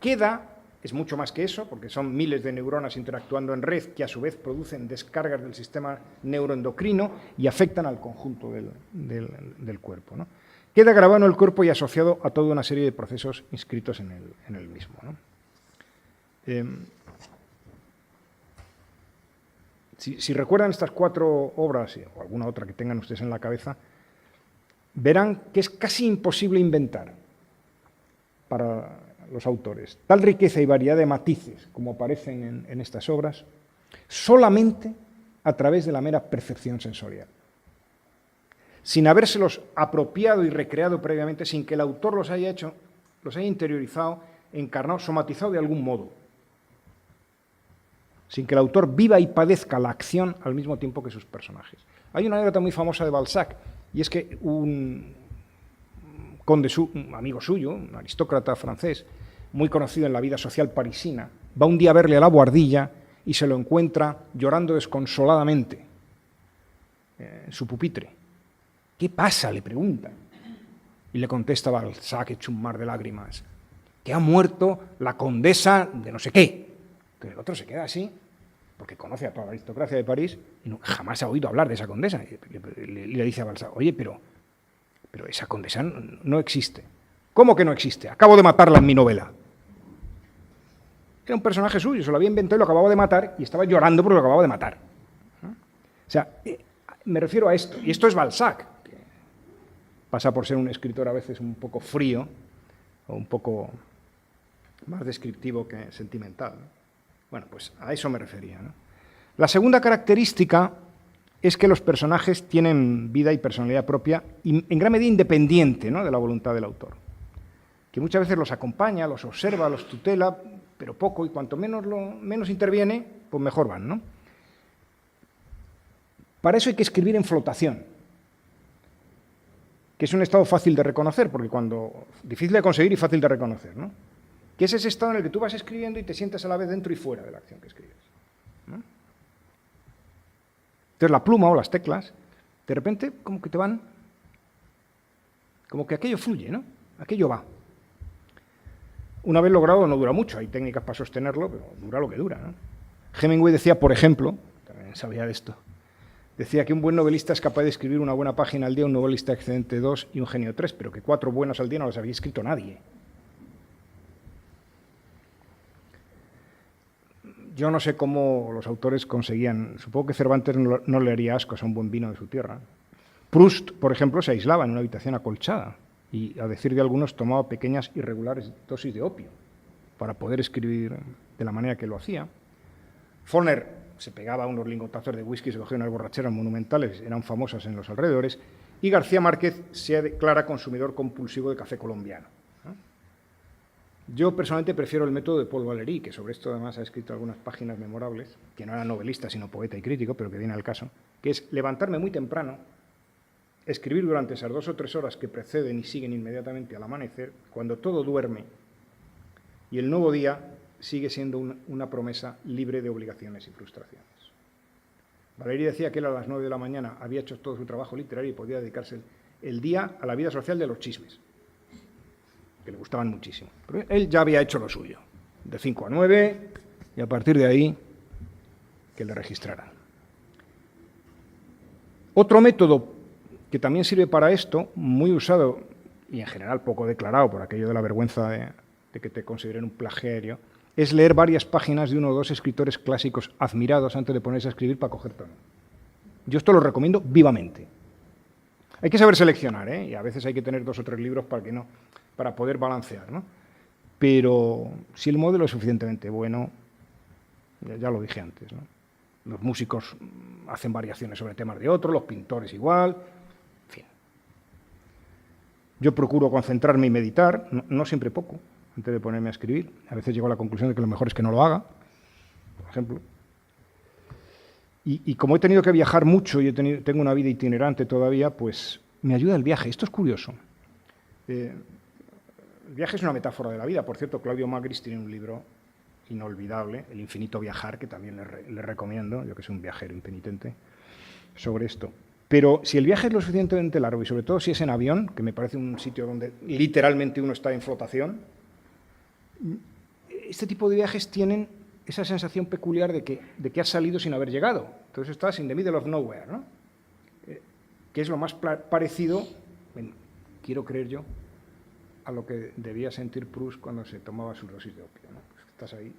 queda, es mucho más que eso, porque son miles de neuronas interactuando en red que a su vez producen descargas del sistema neuroendocrino y afectan al conjunto del cuerpo, ¿no? Queda grabado en el cuerpo y asociado a toda una serie de procesos inscritos en el mismo, ¿no? Si recuerdan estas 4 obras, o alguna otra que tengan ustedes en la cabeza, verán que es casi imposible inventar para los autores tal riqueza y variedad de matices como aparecen en estas obras, solamente a través de la mera percepción sensorial, sin habérselos apropiado y recreado previamente, sin que el autor los haya hecho, los haya interiorizado, encarnado, somatizado de algún modo, sin que el autor viva y padezca la acción al mismo tiempo que sus personajes. Hay una anécdota muy famosa de Balzac, y es que un conde, un amigo suyo, un aristócrata francés, muy conocido en la vida social parisina, va un día a verle a la buhardilla y se lo encuentra llorando desconsoladamente en su pupitre. ¿Qué pasa?, le pregunta. Y le contesta Balzac, hecho un mar de lágrimas, que ha muerto la condesa de no sé qué. Pero el otro se queda así, porque conoce a toda la aristocracia de París y jamás ha oído hablar de esa condesa. Y le dice a Balzac, oye, pero esa condesa no existe. ¿Cómo que no existe? Acabo de matarla en mi novela. Era un personaje suyo, se lo había inventado y lo acababa de matar y estaba llorando porque lo acababa de matar. ¿No? O sea, me refiero a esto, y esto es Balzac, que pasa por ser un escritor a veces un poco frío o un poco más descriptivo que sentimental, ¿no? Bueno, pues a eso me refería, ¿no? La segunda característica es que los personajes tienen vida y personalidad propia y en gran medida independiente, ¿no?, de la voluntad del autor, que muchas veces los acompaña, los observa, los tutela, pero poco, y cuanto menos interviene, pues mejor van, ¿no? Para eso hay que escribir en flotación, que es un estado fácil de reconocer, porque difícil de conseguir y fácil de reconocer, ¿no? Que es ese estado en el que tú vas escribiendo y te sientes a la vez dentro y fuera de la acción que escribes, ¿no? Entonces la pluma o las teclas, de repente, como que te van, como que aquello fluye, ¿no? Aquello va. Una vez logrado no dura mucho, hay técnicas para sostenerlo, pero dura lo que dura, ¿no? Hemingway decía, por ejemplo, también sabía de esto, decía que un buen novelista es capaz de escribir una buena página al día, un novelista excelente 2 y un genio 3, pero que 4 buenos al día no los había escrito nadie. Yo no sé cómo los autores conseguían, supongo que Cervantes no le haría asco a un buen vino de su tierra. Proust, por ejemplo, se aislaba en una habitación acolchada y, a decir de algunos, tomaba pequeñas irregulares dosis de opio para poder escribir de la manera que lo hacía. Faulkner se pegaba unos lingotazos de whisky, se cogía unas borracheras monumentales, eran famosas en los alrededores, y García Márquez se declara consumidor compulsivo de café colombiano. Yo personalmente prefiero el método de Paul Valéry, que sobre esto además ha escrito algunas páginas memorables, que no era novelista sino poeta y crítico, pero que viene al caso, que es levantarme muy temprano, escribir durante esas 2 o 3 horas que preceden y siguen inmediatamente al amanecer, cuando todo duerme y el nuevo día sigue siendo una promesa libre de obligaciones y frustraciones. Valéry decía que él a las 9 de la mañana había hecho todo su trabajo literario y podía dedicarse el día a la vida social de los chismes, que le gustaban muchísimo. Pero él ya había hecho lo suyo, de 5 a 9, y a partir de ahí que le registraran. Otro método que también sirve para esto, muy usado y en general poco declarado por aquello de la vergüenza de que te consideren un plagiario, es leer varias páginas de 1 o 2 escritores clásicos admirados antes de ponerse a escribir para coger tono. Yo esto lo recomiendo vivamente. Hay que saber seleccionar, ¿eh? Y a veces hay que tener 2 o 3 libros para poder balancear, ¿no? pero si el modelo es suficientemente bueno, ya lo dije antes, ¿no? Los músicos hacen variaciones sobre temas de otros, los pintores igual, en fin. Yo procuro concentrarme y meditar, no siempre poco, antes de ponerme a escribir. A veces llego a la conclusión de que lo mejor es que no lo haga, por ejemplo. Y como he tenido que viajar mucho y tengo una vida itinerante todavía, pues me ayuda el viaje. Esto es curioso. El viaje es una metáfora de la vida. Por cierto, Claudio Magris tiene un libro inolvidable, El infinito viajar, que también le recomiendo, yo que soy un viajero impenitente, sobre esto. Pero si el viaje es lo suficientemente largo, y sobre todo si es en avión, que me parece un sitio donde literalmente uno está en flotación, este tipo de viajes tienen esa sensación peculiar de que has salido sin haber llegado. Entonces estás in the middle of nowhere, ¿no? Que es lo más parecido, quiero creer yo, a lo que debía sentir Proust cuando se tomaba su dosis de opio, ¿no? Pues estás ahí,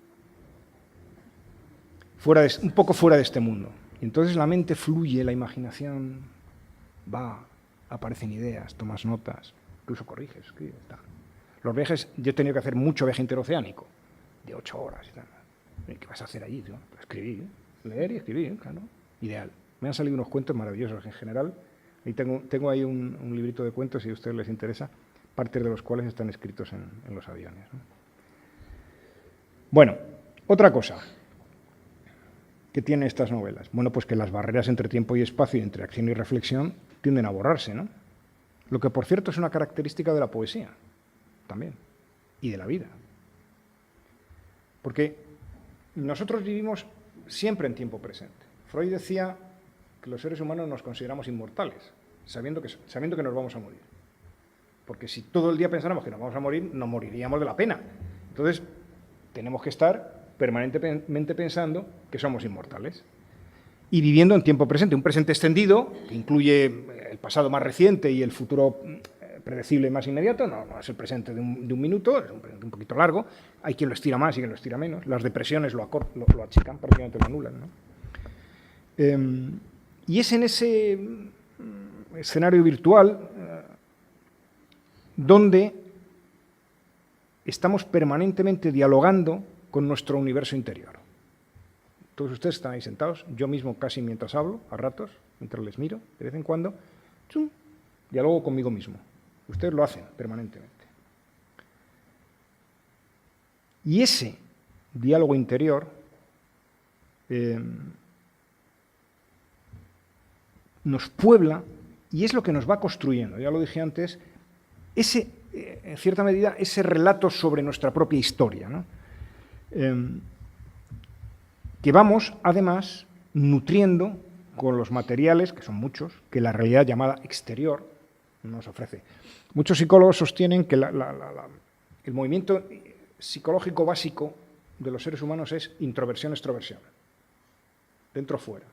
un poco fuera de este mundo. Y entonces la mente fluye, la imaginación va, aparecen ideas, tomas notas, incluso corriges, escribes, tal. Los viajes, yo he tenido que hacer mucho viaje interoceánico, de 8 horas y tal. ¿Qué vas a hacer allí, tío? Escribir, leer y escribir, claro, ideal. Me han salido unos cuentos maravillosos en general. Y tengo ahí un librito de cuentos, si a ustedes les interesa, partes de los cuales están escritos en los aviones, ¿no? Bueno, otra cosa que tienen estas novelas. Bueno, pues que las barreras entre tiempo y espacio y entre acción y reflexión tienden a borrarse, ¿no? Lo que, por cierto, es una característica de la poesía, también, y de la vida. Porque nosotros vivimos siempre en tiempo presente. Freud decía que los seres humanos nos consideramos inmortales, sabiendo que nos vamos a morir. Porque si todo el día pensáramos que nos vamos a morir, nos moriríamos de la pena. Entonces, tenemos que estar permanentemente pensando que somos inmortales. Y viviendo en tiempo presente, un presente extendido, que incluye el pasado más reciente y el futuro predecible más inmediato, no es el presente de un minuto, es un presente un poquito largo, hay quien lo estira más y quien lo estira menos, las depresiones lo achican, prácticamente lo anulan, ¿no? Y es en ese escenario virtual donde estamos permanentemente dialogando con nuestro universo interior. Todos ustedes están ahí sentados, yo mismo casi mientras hablo, a ratos, mientras les miro, de vez en cuando, dialogo conmigo mismo. Ustedes lo hacen permanentemente. Y ese diálogo interior nos puebla y es lo que nos va construyendo. Ya lo dije antes, en cierta medida, ese relato sobre nuestra propia historia, ¿no? Que vamos, además, nutriendo con los materiales, que son muchos, que la realidad llamada exterior nos ofrece. Muchos psicólogos sostienen que el movimiento psicológico básico de los seres humanos es introversión-extroversión, dentro-fuera.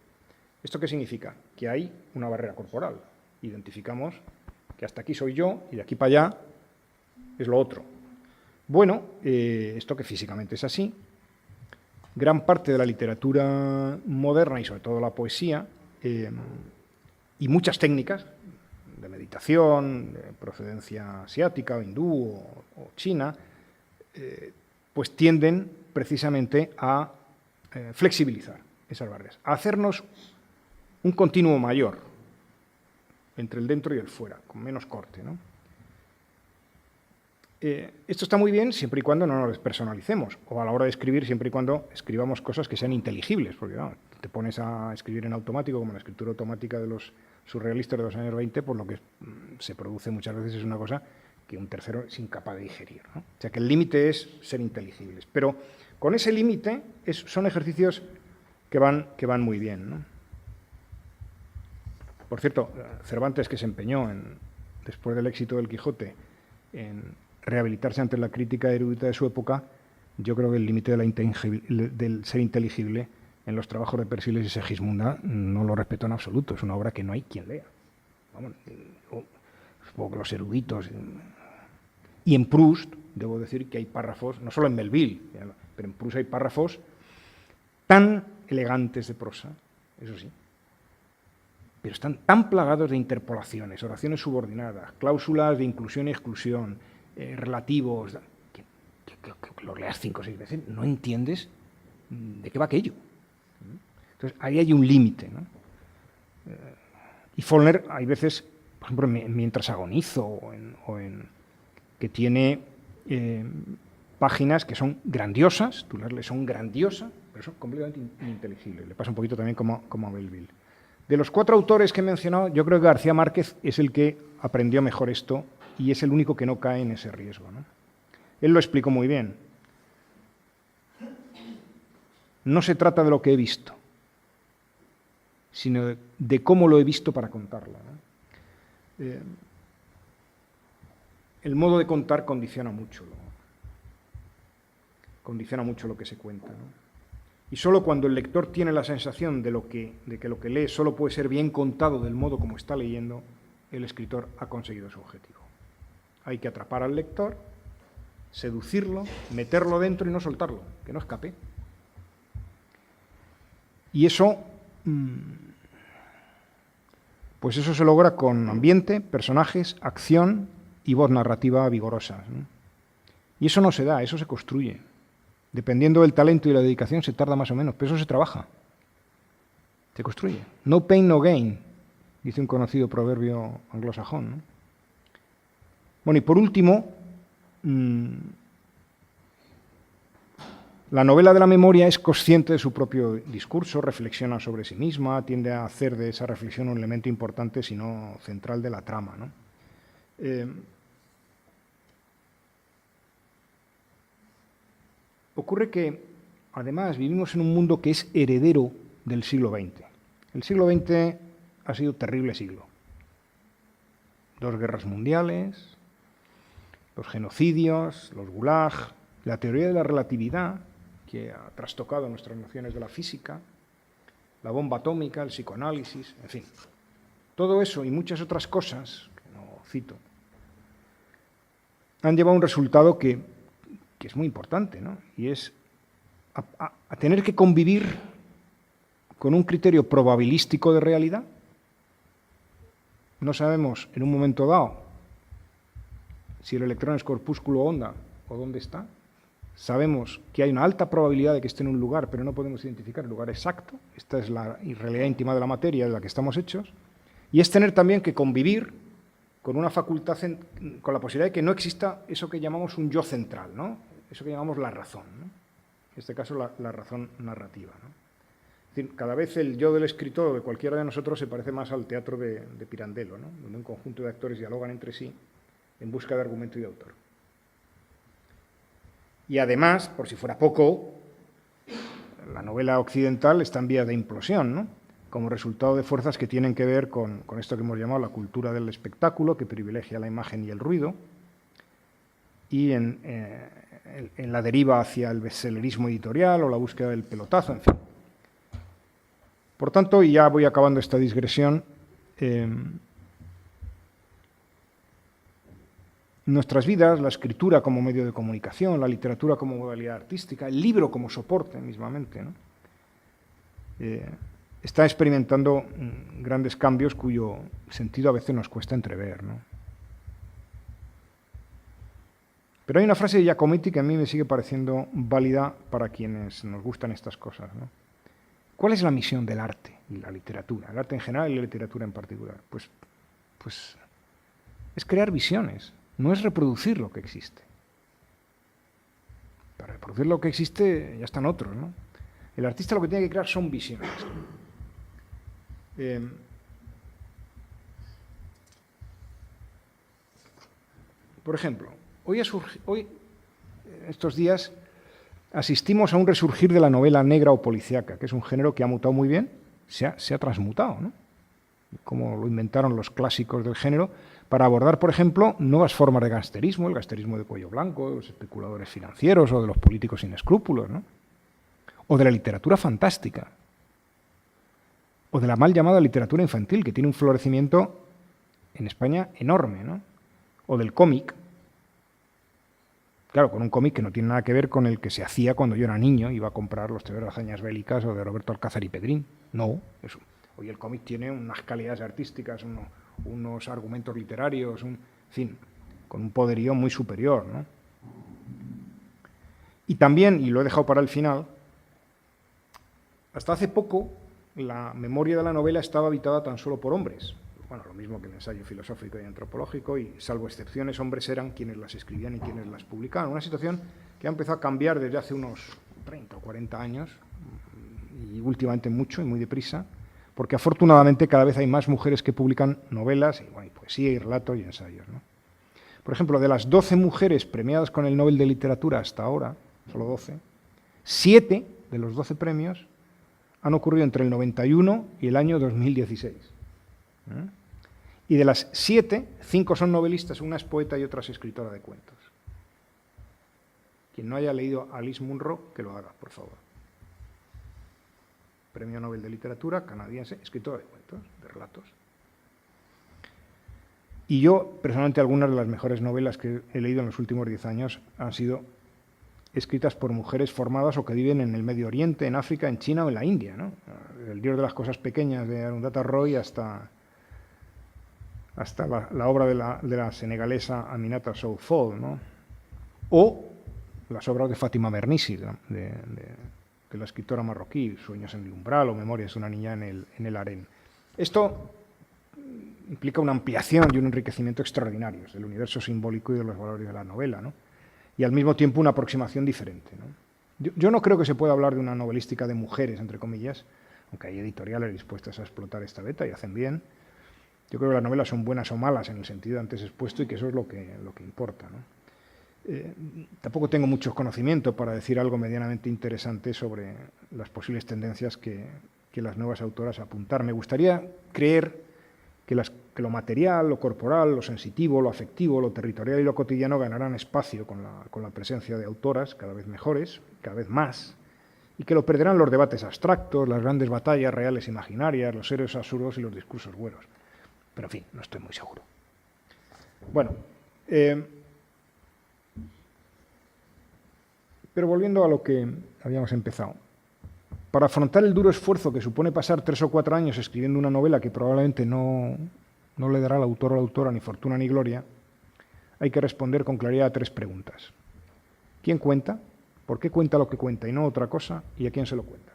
¿Esto qué significa? Que hay una barrera corporal. Identificamos que hasta aquí soy yo y de aquí para allá es lo otro. Bueno, esto que físicamente es así, gran parte de la literatura moderna y sobre todo la poesía y muchas técnicas de meditación, de procedencia asiática o hindú o china, pues tienden precisamente a flexibilizar esas barreras, a hacernos un continuo mayor entre el dentro y el fuera, con menos corte, ¿no? Esto está muy bien siempre y cuando no nos despersonalicemos, o a la hora de escribir siempre y cuando escribamos cosas que sean inteligibles, porque no, te pones a escribir en automático, como la escritura automática de los surrealistas de los años 20, pues lo que se produce muchas veces es una cosa que un tercero es incapaz de digerir, ¿no? O sea que el límite es ser inteligibles, pero con ese límite son ejercicios que van muy bien, ¿no? Por cierto, Cervantes, que se empeñó, después del éxito del Quijote, en rehabilitarse ante la crítica erudita de su época, yo creo que el límite del ser inteligible en los trabajos de Persiles y Segismunda no lo respeto en absoluto. Es una obra que no hay quien lea. Vamos, supongo que los eruditos. Y en Proust, debo decir que hay párrafos, no solo en Melville, pero en Proust hay párrafos tan elegantes de prosa, eso sí, pero están tan plagados de interpolaciones, oraciones subordinadas, cláusulas de inclusión y exclusión, relativos, que lo leas 5 o 6 veces, no entiendes de qué va aquello. Entonces, ahí hay un límite, ¿no? Y Follner, hay veces, por ejemplo, mientras agonizo, que tiene páginas que son grandiosas, tú las lees, son grandiosas, pero son completamente ininteligibles. Le pasa un poquito también como a Melville. De los 4 autores que he mencionado, yo creo que García Márquez es el que aprendió mejor esto y es el único que no cae en ese riesgo, ¿no? Él lo explicó muy bien. No se trata de lo que he visto, sino de cómo lo he visto para contarlo, ¿no? El modo de contar condiciona mucho lo que se cuenta, ¿no? Y solo cuando el lector tiene la sensación de que lo que lee solo puede ser bien contado del modo como está leyendo, el escritor ha conseguido su objetivo. Hay que atrapar al lector, seducirlo, meterlo dentro y no soltarlo, que no escape. Y eso, pues eso se logra con ambiente, personajes, acción y voz narrativa vigorosas, ¿no? Y eso no se da, eso se construye. Dependiendo del talento y la dedicación se tarda más o menos, pero eso se trabaja, se construye. No pain, no gain, dice un conocido proverbio anglosajón, ¿no? Bueno, y por último, la novela de la memoria es consciente de su propio discurso, reflexiona sobre sí misma, tiende a hacer de esa reflexión un elemento importante, si no central, de la trama, ¿no? Ocurre que, además, vivimos en un mundo que es heredero del siglo XX. El siglo XX ha sido un terrible siglo. 2 guerras mundiales, los genocidios, los gulag, la teoría de la relatividad, que ha trastocado nuestras nociones de la física, la bomba atómica, el psicoanálisis, en fin. Todo eso y muchas otras cosas, que no cito, han llevado a un resultado que es muy importante, ¿no? Y es a tener que convivir con un criterio probabilístico de realidad. No sabemos en un momento dado si el electrón es corpúsculo o onda o dónde está. Sabemos que hay una alta probabilidad de que esté en un lugar, pero no podemos identificar el lugar exacto. Esta es la realidad íntima de la materia de la que estamos hechos. Y es tener también que convivir con una facultad, con la posibilidad de que no exista eso que llamamos un yo central, ¿no? Eso que llamamos la razón, ¿no? En este caso, la razón narrativa, ¿no? Es decir, cada vez el yo del escritor o de cualquiera de nosotros se parece más al teatro de Pirandello, ¿no? Donde un conjunto de actores dialogan entre sí en busca de argumento y de autor. Y además, por si fuera poco, la novela occidental está en vías de implosión, ¿no? Como resultado de fuerzas que tienen que ver con esto que hemos llamado la cultura del espectáculo, que privilegia la imagen y el ruido, y en la deriva hacia el bestsellerismo editorial o la búsqueda del pelotazo, en fin. Por tanto, y ya voy acabando esta digresión, nuestras vidas, la escritura como medio de comunicación, la literatura como modalidad artística, el libro como soporte mismamente, ¿no? Está experimentando grandes cambios cuyo sentido a veces nos cuesta entrever, ¿no? Pero hay una frase de Giacometti que a mí me sigue pareciendo válida para quienes nos gustan estas cosas, ¿no? ¿Cuál es la misión del arte y la literatura? El arte en general y la literatura en particular. Pues es crear visiones, no es reproducir lo que existe. Para reproducir lo que existe ya están otros, ¿no? El artista lo que tiene que crear son visiones. Por ejemplo, hoy, estos días, asistimos a un resurgir de la novela negra o policíaca, que es un género que ha mutado muy bien, se ha transmutado, ¿no? Como lo inventaron los clásicos del género, para abordar, por ejemplo, nuevas formas de gangsterismo, el gangsterismo de cuello blanco, de los especuladores financieros o de los políticos sin escrúpulos, ¿no? O de la literatura fantástica, o de la mal llamada literatura infantil, que tiene un florecimiento en España enorme, ¿no? O del cómic. Claro, con un cómic que no tiene nada que ver con el que se hacía cuando yo era niño, iba a comprar los tebeos de hazañas bélicas o de Roberto Alcázar y Pedrín. No, eso. Hoy el cómic tiene unas calidades artísticas, unos argumentos literarios, en fin, con un poderío muy superior, ¿no? Y también, y lo he dejado para el final, hasta hace poco la memoria de la novela estaba habitada tan solo por hombres. Bueno, lo mismo que el ensayo filosófico y antropológico, y salvo excepciones, hombres eran quienes las escribían y quienes las publicaban. Una situación que ha empezado a cambiar desde hace unos 30 o 40 años, y últimamente mucho y muy deprisa, porque afortunadamente cada vez hay más mujeres que publican novelas, y, bueno, y poesía y relatos y ensayos, ¿no? Por ejemplo, de las 12 mujeres premiadas con el Nobel de Literatura hasta ahora, solo 12, 7 de los 12 premios han ocurrido entre el 91 y el año 2016. Y de las 7, 5 son novelistas, una es poeta y otra es escritora de cuentos. Quien no haya leído a Alice Munro, que lo haga, por favor. Premio Nobel de Literatura, canadiense, escritora de cuentos, de relatos. Y yo, personalmente, algunas de las mejores novelas que he leído en los últimos 10 años han sido escritas por mujeres formadas o que viven en el Medio Oriente, en África, en China o en la India, ¿no? El Dios de las cosas pequeñas de Arundhati Roy hasta la obra de la senegalesa Aminata Sow, ¿no? O las obras de Fátima Mernissi, de la escritora marroquí, Sueños en el umbral o Memorias de una niña en el harén. Esto implica una ampliación y un enriquecimiento extraordinarios del universo simbólico y de los valores de la novela, ¿no? Y al mismo tiempo una aproximación diferente, ¿no? Yo no creo que se pueda hablar de una novelística de mujeres, entre comillas, aunque hay editoriales dispuestas a explotar esta beta y hacen bien. Yo creo que las novelas son buenas o malas en el sentido antes expuesto y que eso es lo que importa, ¿no? Tampoco tengo mucho conocimiento para decir algo medianamente interesante sobre las posibles tendencias que las nuevas autoras apuntar. Me gustaría creer que lo material, lo corporal, lo sensitivo, lo afectivo, lo territorial y lo cotidiano ganarán espacio con la presencia de autoras cada vez mejores, cada vez más, y que lo perderán los debates abstractos, las grandes batallas reales imaginarias, los héroes absurdos y los discursos buenos. Pero, en fin, no estoy muy seguro. Bueno, pero volviendo a lo que habíamos empezado. Para afrontar el duro esfuerzo que supone pasar 3 o 4 años escribiendo una novela que probablemente no le dará al autor o a la autora ni fortuna ni gloria, hay que responder con claridad a 3 preguntas. ¿Quién cuenta? ¿Por qué cuenta lo que cuenta y no otra cosa? ¿Y a quién se lo cuenta?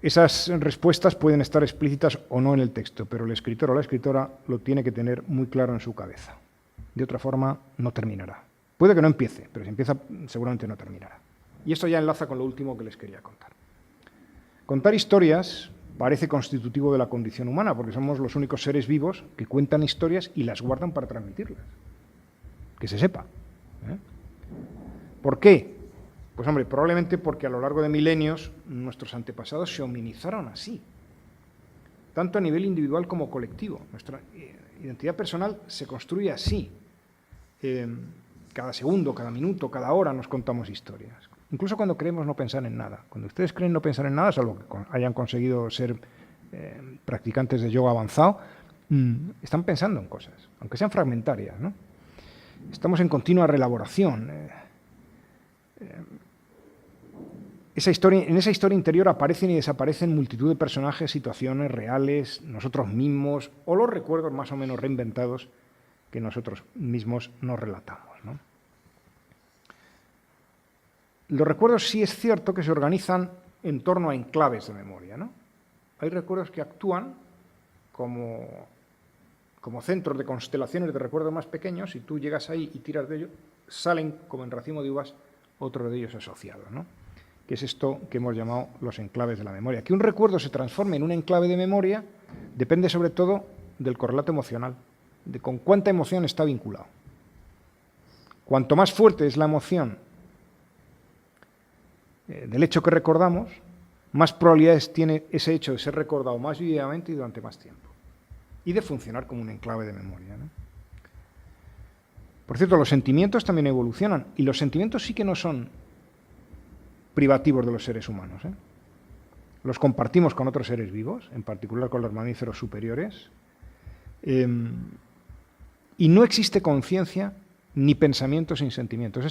Esas respuestas pueden estar explícitas o no en el texto, pero el escritor o la escritora lo tiene que tener muy claro en su cabeza. De otra forma, no terminará. Puede que no empiece, pero si empieza, seguramente no terminará. Y esto ya enlaza con lo último que les quería contar. Contar historias parece constitutivo de la condición humana, porque somos los únicos seres vivos que cuentan historias y las guardan para transmitirlas. Que se sepa. ¿Por qué? Pues hombre, probablemente porque a lo largo de milenios nuestros antepasados se hominizaron así, tanto a nivel individual como colectivo. Nuestra identidad personal se construye así. Cada segundo, cada minuto, cada hora nos contamos historias. Incluso cuando creemos no pensar en nada. Cuando ustedes creen no pensar en nada, salvo que hayan conseguido ser practicantes de yoga avanzado, están pensando en cosas, aunque sean fragmentarias, ¿no? Estamos en continua reelaboración. En esa historia interior aparecen y desaparecen multitud de personajes, situaciones reales, nosotros mismos, o los recuerdos más o menos reinventados que nosotros mismos nos relatamos, ¿no? Los recuerdos sí es cierto que se organizan en torno a enclaves de memoria, ¿no? Hay recuerdos que actúan como centros de constelaciones de recuerdos más pequeños, y tú llegas ahí y tiras de ellos, salen como en racimo de uvas otro de ellos asociado, ¿no? Que es esto que hemos llamado los enclaves de la memoria. Que un recuerdo se transforme en un enclave de memoria depende sobre todo del correlato emocional, de con cuánta emoción está vinculado. Cuanto más fuerte es la emoción del hecho que recordamos, más probabilidades tiene ese hecho de ser recordado más vividamente y durante más tiempo, y de funcionar como un enclave de memoria, ¿no? Por cierto, los sentimientos también evolucionan, y los sentimientos sí que no son privativos de los seres humanos, ¿eh? Los compartimos con otros seres vivos, en particular con los mamíferos superiores, y no existe conciencia ni pensamiento sin sentimientos.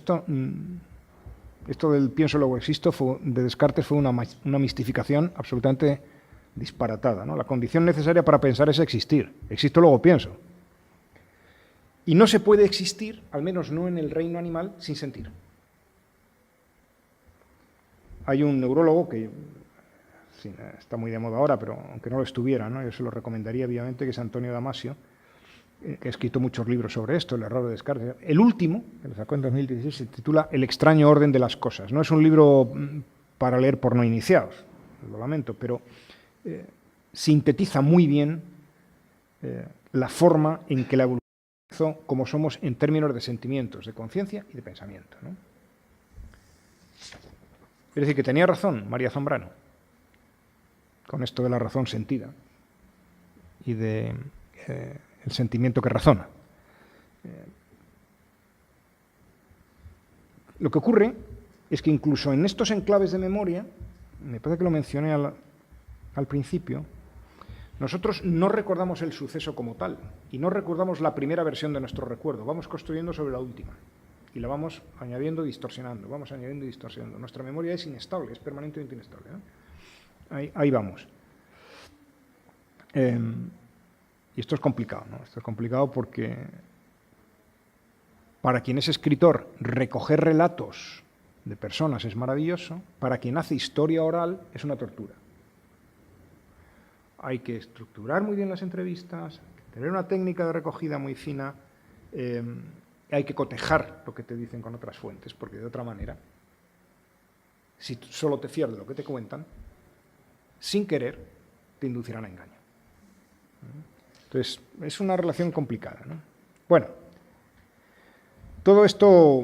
Esto del pienso luego existo de Descartes fue una mistificación absolutamente disparatada, ¿no? La condición necesaria para pensar es existir. Existo luego pienso. Y no se puede existir, al menos no en el reino animal, sin sentir. Hay un neurólogo que sí, está muy de moda ahora, pero aunque no lo estuviera, ¿no? Yo se lo recomendaría vivamente, que es Antonio Damasio, que ha escrito muchos libros sobre esto, el error de Descartes. El último, que lo sacó en 2016, se titula El extraño orden de las cosas. No es un libro para leer por no iniciados, lo lamento, pero sintetiza muy bien la forma en que la evolución como somos en términos de sentimientos, de conciencia y de pensamiento, ¿no? Es decir, que tenía razón María Zambrano con esto de la razón sentida y de el sentimiento que razona. Lo que ocurre es que incluso en estos enclaves de memoria, me parece que lo mencioné al principio, nosotros no recordamos el suceso como tal y no recordamos la primera versión de nuestro recuerdo, vamos construyendo sobre la última y la vamos añadiendo y distorsionando, vamos añadiendo y distorsionando. Nuestra memoria es inestable, es permanentemente inestable, ¿no? Ahí vamos. Y esto es complicado, ¿no? Esto es complicado porque para quien es escritor, recoger relatos de personas es maravilloso, para quien hace historia oral es una tortura. Hay que estructurar muy bien las entrevistas, tener una técnica de recogida muy fina, hay que cotejar lo que te dicen con otras fuentes, porque de otra manera, si solo te fías de lo que te cuentan, sin querer, te inducirán a engaño. Entonces, es una relación complicada, ¿no? Bueno, todo esto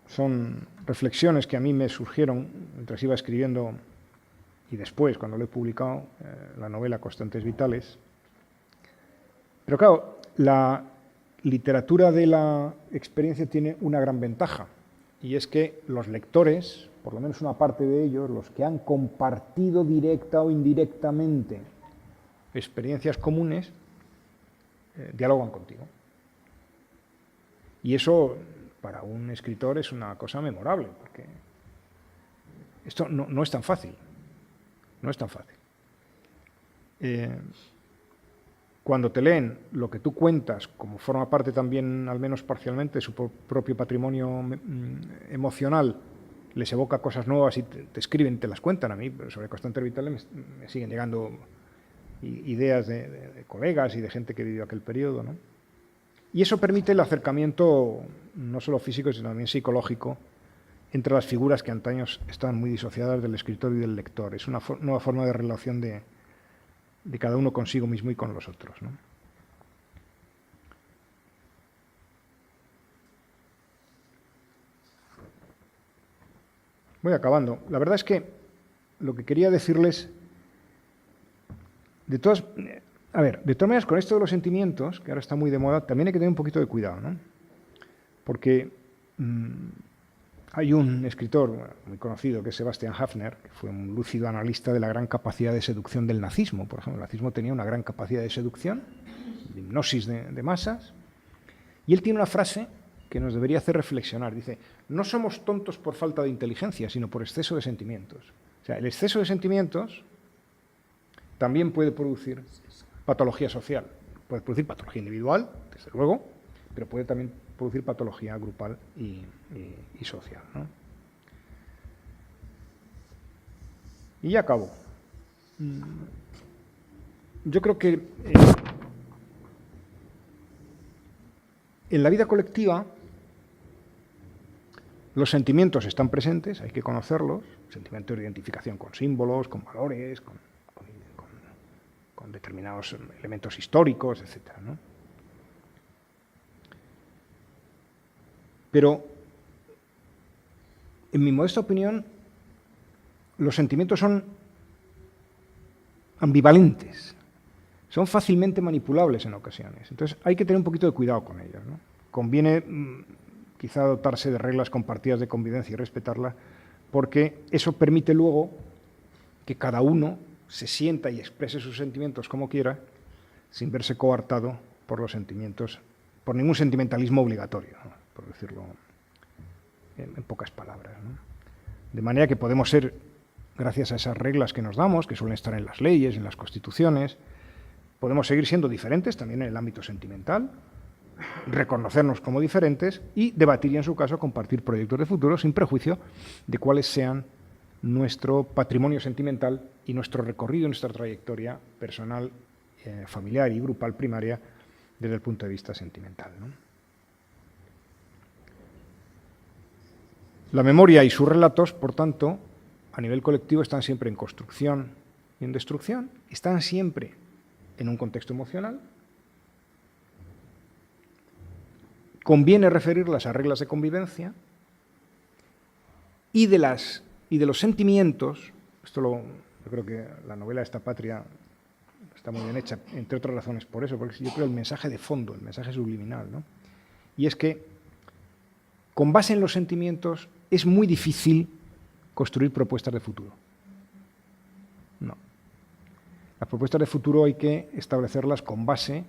son reflexiones que a mí me surgieron mientras iba escribiendo y después, cuando lo he publicado, la novela Constantes Vitales. Pero claro, la literatura de la experiencia tiene una gran ventaja, y es que los lectores, por lo menos una parte de ellos, los que han compartido directa o indirectamente experiencias comunes, dialogan contigo. Y eso, para un escritor, es una cosa memorable, porque esto no es tan fácil. No es tan fácil. Cuando te leen lo que tú cuentas, como forma parte también, al menos parcialmente, de su propio patrimonio emocional, les evoca cosas nuevas y te escriben, te las cuentan. A mí, sobre Constantes Vitales, me siguen llegando ideas de colegas y de gente que vivió aquel periodo, ¿no? Y eso permite el acercamiento, no solo físico, sino también psicológico, entre las figuras que antaño estaban muy disociadas del escritor y del lector. Es una nueva forma de relación de cada uno consigo mismo y con los otros, ¿no? Voy acabando. La verdad es que lo que quería decirles, de todas maneras, con esto de los sentimientos, que ahora está muy de moda, también hay que tener un poquito de cuidado, ¿no? Porque hay un escritor muy conocido que es Sebastian Haffner, que fue un lúcido analista de la gran capacidad de seducción del nazismo. Por ejemplo, el nazismo tenía una gran capacidad de seducción, de hipnosis de masas, y él tiene una frase que nos debería hacer reflexionar. Dice, no somos tontos por falta de inteligencia, sino por exceso de sentimientos. O sea, el exceso de sentimientos también puede producir patología social. Puede producir patología individual, desde luego, pero puede también producir patología grupal y social, ¿no? Y ya acabo. Yo creo que en la vida colectiva los sentimientos están presentes, hay que conocerlos, sentimientos de identificación con símbolos, con valores, con determinados elementos históricos, etcétera, ¿no? Pero, en mi modesta opinión, los sentimientos son ambivalentes, son fácilmente manipulables en ocasiones. Entonces, hay que tener un poquito de cuidado con ellos, ¿no? Conviene quizá dotarse de reglas compartidas de convivencia y respetarlas, porque eso permite luego que cada uno se sienta y exprese sus sentimientos como quiera, sin verse coartado por los sentimientos, por ningún sentimentalismo obligatorio, ¿no? Por decirlo en pocas palabras, ¿no? De manera que podemos ser, gracias a esas reglas que nos damos, que suelen estar en las leyes, en las constituciones, Podemos seguir siendo diferentes también en el ámbito sentimental, reconocernos como diferentes y debatir y, en su caso, compartir proyectos de futuro sin prejuicio de cuáles sean nuestro patrimonio sentimental y nuestro recorrido, nuestra trayectoria personal, familiar y grupal primaria desde el punto de vista sentimental, ¿no? La memoria y sus relatos, por tanto, a nivel colectivo están siempre en construcción y en destrucción, están siempre en un contexto emocional. Conviene referirlas a reglas de convivencia y de los sentimientos. Yo creo que la novela Esta patria está muy bien hecha, entre otras razones por eso, porque yo creo el mensaje de fondo, el mensaje subliminal, ¿no? Y es que con base en los sentimientos es muy difícil construir propuestas de futuro. No. Las propuestas de futuro hay que establecerlas con base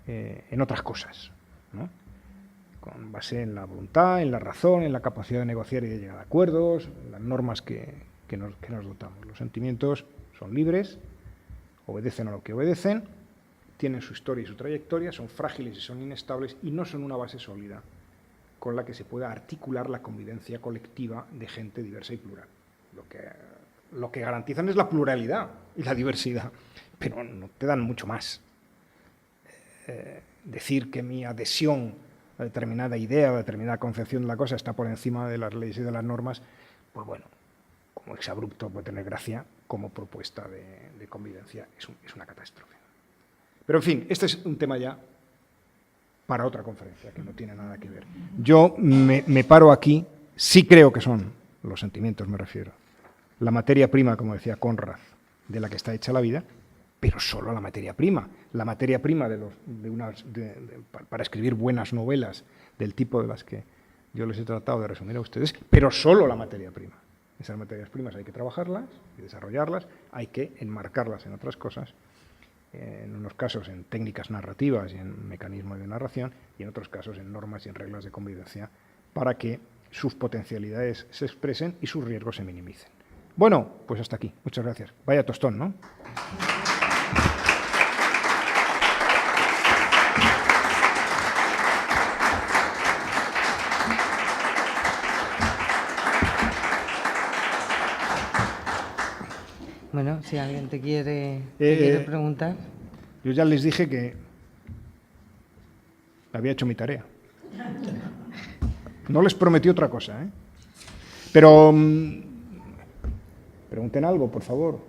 en otras cosas, ¿no? Con base en la voluntad, en la razón, en la capacidad de negociar y de llegar a acuerdos, en las normas que nos dotamos. Los sentimientos son libres, obedecen a lo que obedecen, tienen su historia y su trayectoria, son frágiles y son inestables y no son una base sólida con la que se pueda articular la convivencia colectiva de gente diversa y plural. Lo que garantizan es la pluralidad y la diversidad, pero no te dan mucho más. Decir que mi adhesión a determinada idea, a determinada concepción de la cosa está por encima de las leyes y de las normas, pues bueno, como exabrupto puede tener gracia, como propuesta de convivencia es una catástrofe. Pero en fin, este es un tema ya para otra conferencia, que no tiene nada que ver. Yo me paro aquí, sí creo que son los sentimientos, me refiero, la materia prima, como decía Conrad, de la que está hecha la vida, pero solo la materia prima. La materia prima para escribir buenas novelas del tipo de las que yo les he tratado de resumir a ustedes, pero solo la materia prima. Esas materias primas hay que trabajarlas y desarrollarlas, hay que enmarcarlas en otras cosas, en unos casos en técnicas narrativas y en mecanismos de narración, y en otros casos en normas y en reglas de convivencia, para que sus potencialidades se expresen y sus riesgos se minimicen. Bueno, pues hasta aquí. Muchas gracias. Vaya tostón, ¿no? Bueno, si alguien te quiere preguntar. Yo ya les dije que había hecho mi tarea. No les prometí otra cosa, ¿eh? Pero pregunten algo, por favor.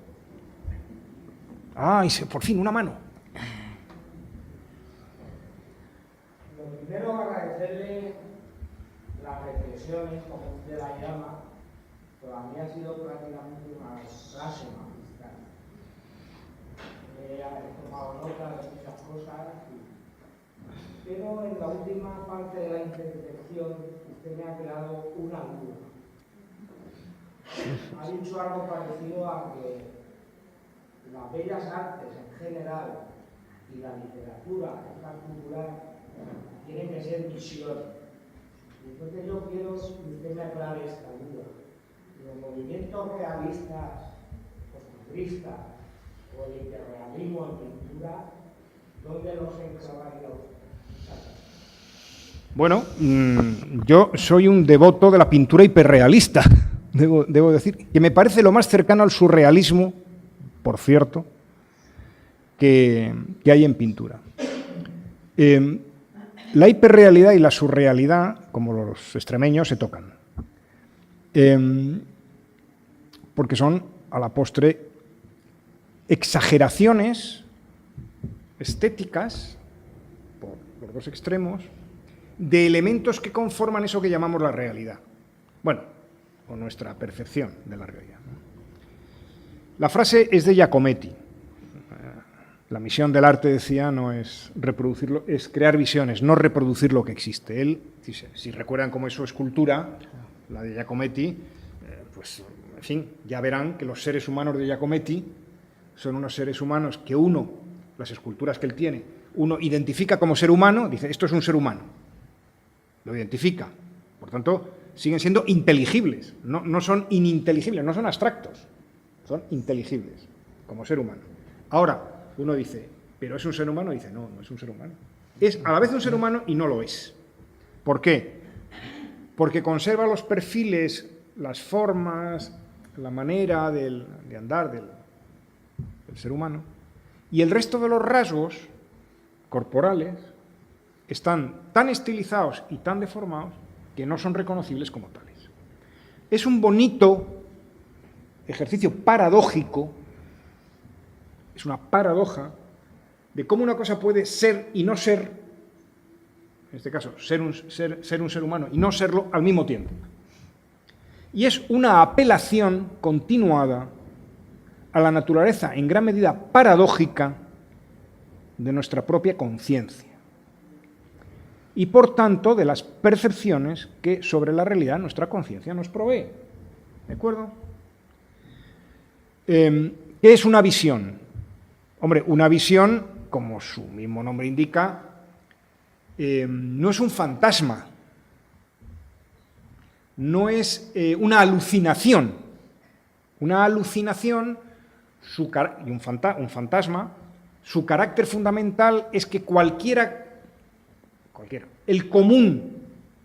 Por fin, una mano. Lo primero, agradecerle las reflexiones, como usted la llama, pero a mí ha sido prácticamente una clase magistral. He tomado nota de muchas cosas, pero en la última parte de la intervención usted me ha creado una duda. Ha dicho algo parecido a que las bellas artes en general y la literatura en particular tienen que ser misiones. Entonces yo quiero que usted me aclare esta duda. Los movimientos realistas o futuristas o el hiperrealismo en pintura, ¿dónde los enclavaría usted? Bueno, yo soy un devoto de la pintura hiperrealista, debo decir, que me parece lo más cercano al surrealismo, por cierto, que hay en pintura. La hiperrealidad y la surrealidad, como los extremeños, se tocan. Porque son, a la postre, exageraciones estéticas, por los dos extremos, de elementos que conforman eso que llamamos la realidad. Bueno, o nuestra percepción de la realidad, ¿no? La frase es de Giacometti. La misión del arte, decía, no es reproducirlo, es crear visiones, no reproducir lo que existe. Él, si recuerdan cómo es su escultura, la de Giacometti, pues, en fin, ya verán que los seres humanos de Giacometti son unos seres humanos que las esculturas que él tiene, uno identifica como ser humano, dice, esto es un ser humano. Lo identifica. Por tanto, siguen siendo inteligibles, no son ininteligibles, no son abstractos, son inteligibles como ser humano. Ahora, uno dice, pero ¿es un ser humano? Y dice, no, no es un ser humano. Es a la vez un ser humano y no lo es. ¿Por qué? Porque conserva los perfiles, las formas, la manera de andar del ser humano, y el resto de los rasgos corporales están tan estilizados y tan deformados que no son reconocibles como tales. Es un bonito ejercicio paradójico, es una paradoja de cómo una cosa puede ser y no ser, en este caso, ser un ser humano y no serlo al mismo tiempo. Y es una apelación continuada a la naturaleza, en gran medida paradójica, de nuestra propia conciencia. Y, por tanto, de las percepciones que sobre la realidad nuestra conciencia nos provee. ¿De acuerdo? ¿Qué es una visión? Hombre, una visión, como su mismo nombre indica, no es un fantasma, no es una alucinación. Una alucinación y un fantasma, su carácter fundamental es que cualquiera, el común,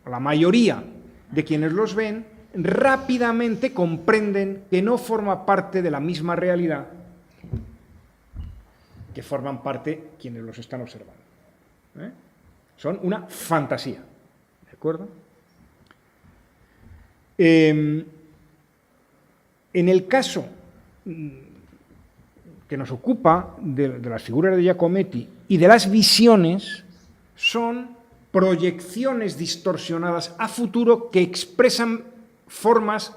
la mayoría de quienes los ven, rápidamente comprenden que no forma parte de la misma realidad que forman parte quienes los están observando. Son una fantasía, ¿de acuerdo? En el caso que nos ocupa de las figuras de Giacometti y de las visiones, son proyecciones distorsionadas a futuro que expresan formas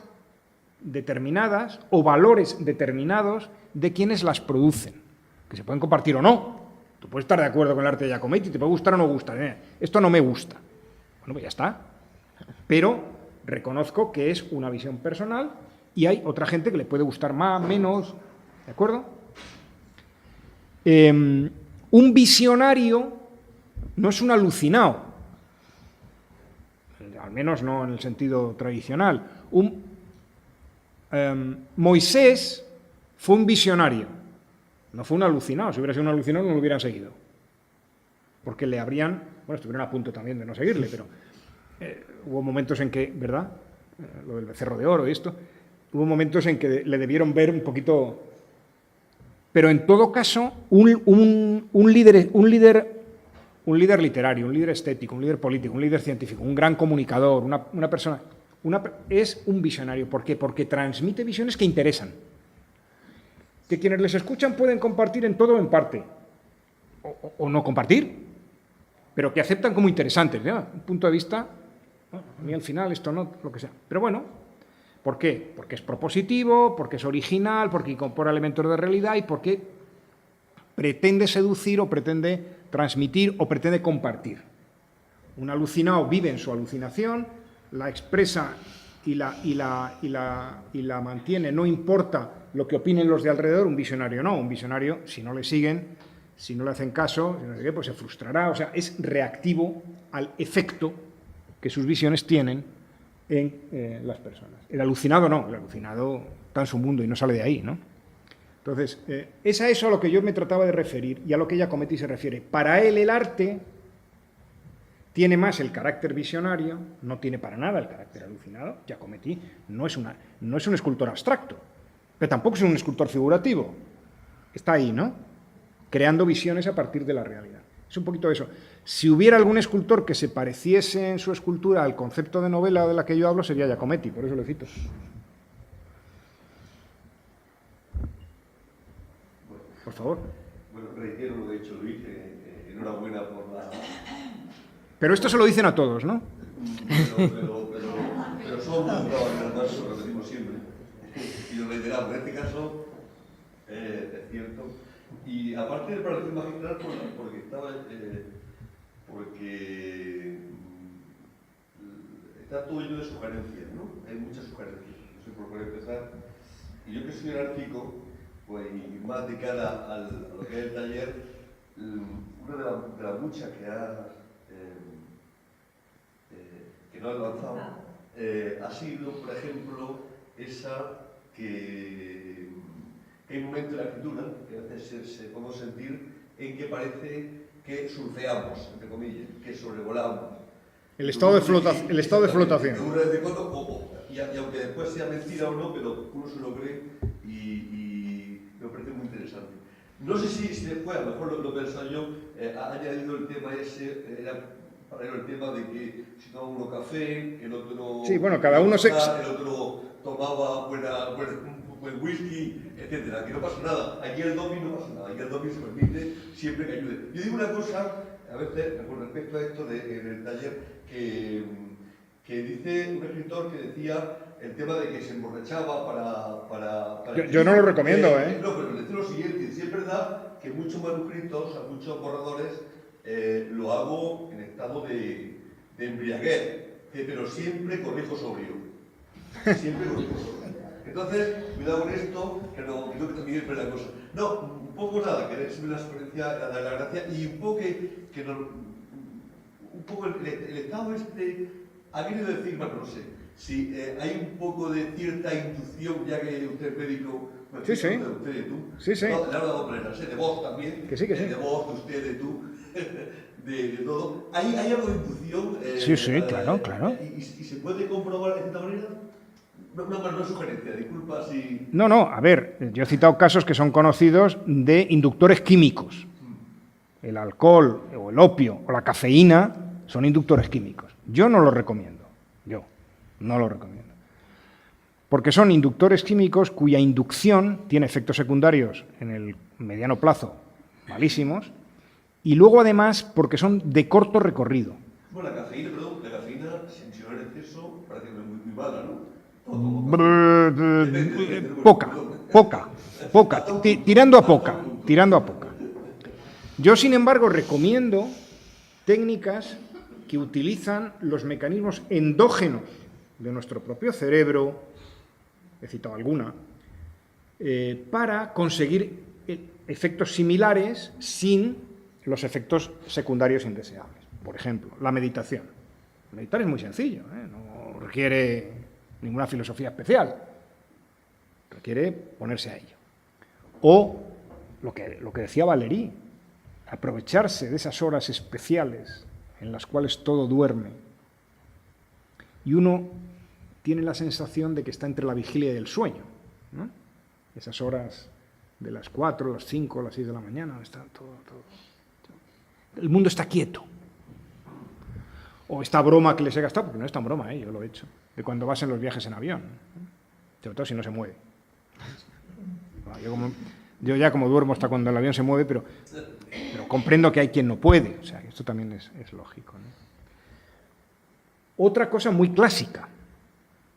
determinadas o valores determinados de quienes las producen, que se pueden compartir o no. Tú puedes estar de acuerdo con el arte de Giacometti, te puede gustar o no gustar. Esto no me gusta. Bueno, pues ya está. Pero reconozco que es una visión personal y hay otra gente que le puede gustar más, menos, ¿de acuerdo? Un visionario no es un alucinado, al menos no en el sentido tradicional. Moisés fue un visionario, no fue un alucinado. Si hubiera sido un alucinado no lo hubieran seguido, porque le habrían, bueno, estuvieron a punto también de no seguirle, pero hubo momentos en que, ¿verdad?, lo del becerro de oro y esto, hubo momentos en que le debieron ver un poquito. Pero en todo caso, un líder literario, un líder estético, un líder político, un líder científico, un gran comunicador, una persona, es un visionario. ¿Por qué? Porque transmite visiones que interesan, que quienes les escuchan pueden compartir en todo o en parte, o no compartir, pero que aceptan como interesantes, ¿no? Un punto de vista, ¿no? A mí al final esto no, lo que sea. Pero bueno, ¿por qué? Porque es propositivo, porque es original, porque incorpora elementos de realidad y porque pretende seducir o pretende transmitir o pretende compartir. Un alucinado vive en su alucinación, la expresa y la mantiene, no importa lo que opinen los de alrededor. Un visionario no. Un visionario, si no le siguen, si no le hacen caso, pues se frustrará. O sea, es reactivo al efecto que sus visiones tienen en las personas. El alucinado no, el alucinado está en su mundo y no sale de ahí, ¿no? Entonces, es a eso a lo que yo me trataba de referir y a lo que Giacometti se refiere. Para él el arte tiene más el carácter visionario, no tiene para nada el carácter alucinado. Giacometti no es un escultor abstracto, pero tampoco es un escultor figurativo. Está ahí, ¿no? Creando visiones a partir de la realidad. Es un poquito eso. Si hubiera algún escultor que se pareciese en su escultura al concepto de novela de la que yo hablo, sería Giacometti, por eso lo cito. Por favor. Bueno, reitero lo que he dicho Luis, enhorabuena por la... Pero esto se lo dicen a todos, ¿no? Pero somos un caballero más, lo repetimos siempre. Y lo reiteramos, en este caso es cierto. Y aparte del parecer magistral, porque está todo lleno de sugerencias, ¿no? Hay muchas sugerencias. No sé por cuál empezar. Y yo que soy anárquico, pues, y más de cara a lo que es el taller, una de las muchas que no he lanzado ha sido, por ejemplo, esa que hay un momento en la escritura que a veces podemos sentir en que parece que surfeamos, entre comillas, que sobrevolamos. El estado de flotación. Y aunque después sea mentira o no, pero uno se lo cree y me parece muy interesante. No sé si después, a lo mejor lo pensaba yo, ha añadido el tema ese, era para el tema de que si tomaba uno café, el otro... Sí, bueno, cada uno se... El otro tomaba buen whisky, etcétera, que no pasa nada. Aquí el domi no pasa nada, aquí el domi se permite siempre que ayude. Yo digo una cosa, a veces, con respecto a esto en el taller, que dice un escritor que decía el tema de que se emborrachaba para yo no lo recomiendo, No, pero decir lo siguiente, sí es verdad que muchos manuscritos, a muchos borradores, lo hago en estado de embriaguez, pero siempre con hijo sobrio. Siempre con hijo sobrio. Entonces, cuidado con esto, que no que también es la cosa. No, un poco nada, que es una experiencia de la gracia y un poco un poco el estado ha querido decir, bueno, no sé, si hay un poco de cierta intuición, ya que usted es médico, bueno, sí, sí. De usted y tú, sí, sí. No, de dos maneras, de vos también, que sí. De vos, de usted, de tú, de todo. ¿Hay algo de intuición? Sí, claro. ¿Y se puede comprobar de cierta manera? No es sugerencia, disculpa si... No, a ver, yo he citado casos que son conocidos de inductores químicos. El alcohol, o el opio, o la cafeína son inductores químicos. Yo no lo recomiendo. Porque son inductores químicos cuya inducción tiene efectos secundarios en el mediano plazo malísimos, y luego además porque son de corto recorrido. Bueno, la cafeína, si no en exceso, parece que es muy mala, ¿no? Poca, tirando a poca. Yo, sin embargo, recomiendo técnicas que utilizan los mecanismos endógenos de nuestro propio cerebro, he citado alguna, para conseguir efectos similares sin los efectos secundarios indeseables. Por ejemplo, la meditación. Meditar es muy sencillo, no requiere ninguna filosofía especial, requiere ponerse a ello. O lo que decía Valéry, aprovecharse de esas horas especiales en las cuales todo duerme y uno tiene la sensación de que está entre la vigilia y el sueño, ¿no? Esas horas de las 4, las 5, las 6 de la mañana, está todo. El mundo está quieto. O esta broma que les he gastado, porque no es tan broma, yo lo he hecho, de cuando vas en los viajes en avión, sobre todo si no se mueve. Yo ya como duermo hasta cuando el avión se mueve, pero comprendo que hay quien no puede, o sea, esto también es lógico, ¿no? Otra cosa muy clásica,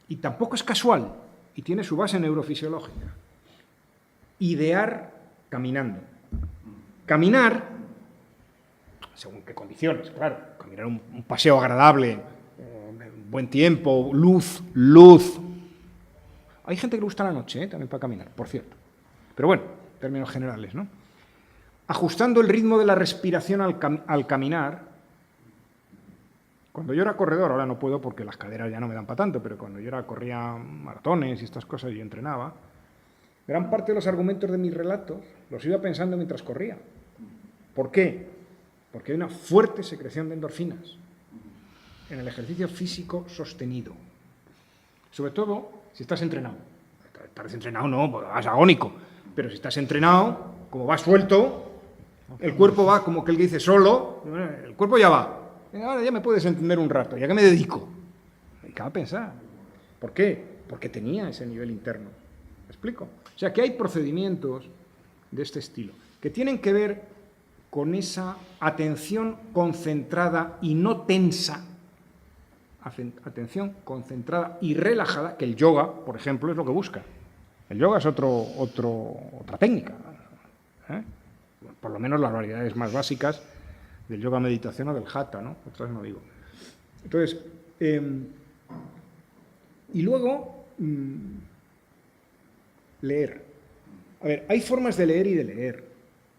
y tampoco es casual, y tiene su base neurofisiológica, idear caminando. Caminar, según qué condiciones, claro, caminar un paseo agradable, buen tiempo, luz. Hay gente que le gusta la noche, también para caminar, por cierto. Pero bueno, en términos generales, ¿no? Ajustando el ritmo de la respiración al caminar. Cuando yo era corredor, ahora no puedo porque las caderas ya no me dan para tanto, pero cuando yo corría maratones y estas cosas y entrenaba, gran parte de los argumentos de mis relatos los iba pensando mientras corría. ¿Por qué? Porque hay una fuerte secreción de endorfinas en el ejercicio físico sostenido. Sobre todo si estás entrenado. Estar desentrenado no, pues vas agónico. Pero si estás entrenado, como vas suelto, el cuerpo va como que él dice solo, el cuerpo ya va. Ahora ya me puedes entender un rato, ¿y a qué me dedico? Me dedicaba a pensar. ¿Por qué? Porque tenía ese nivel interno. ¿Me explico? O sea, que hay procedimientos de este estilo que tienen que ver con esa atención concentrada y no tensa, atención concentrada y relajada, que el yoga, por ejemplo, es lo que busca. El yoga es otra técnica, por lo menos las variedades más básicas del yoga meditación o del hatha, ¿no? Otras no digo. Entonces, y luego, leer. A ver, hay formas de leer y de leer.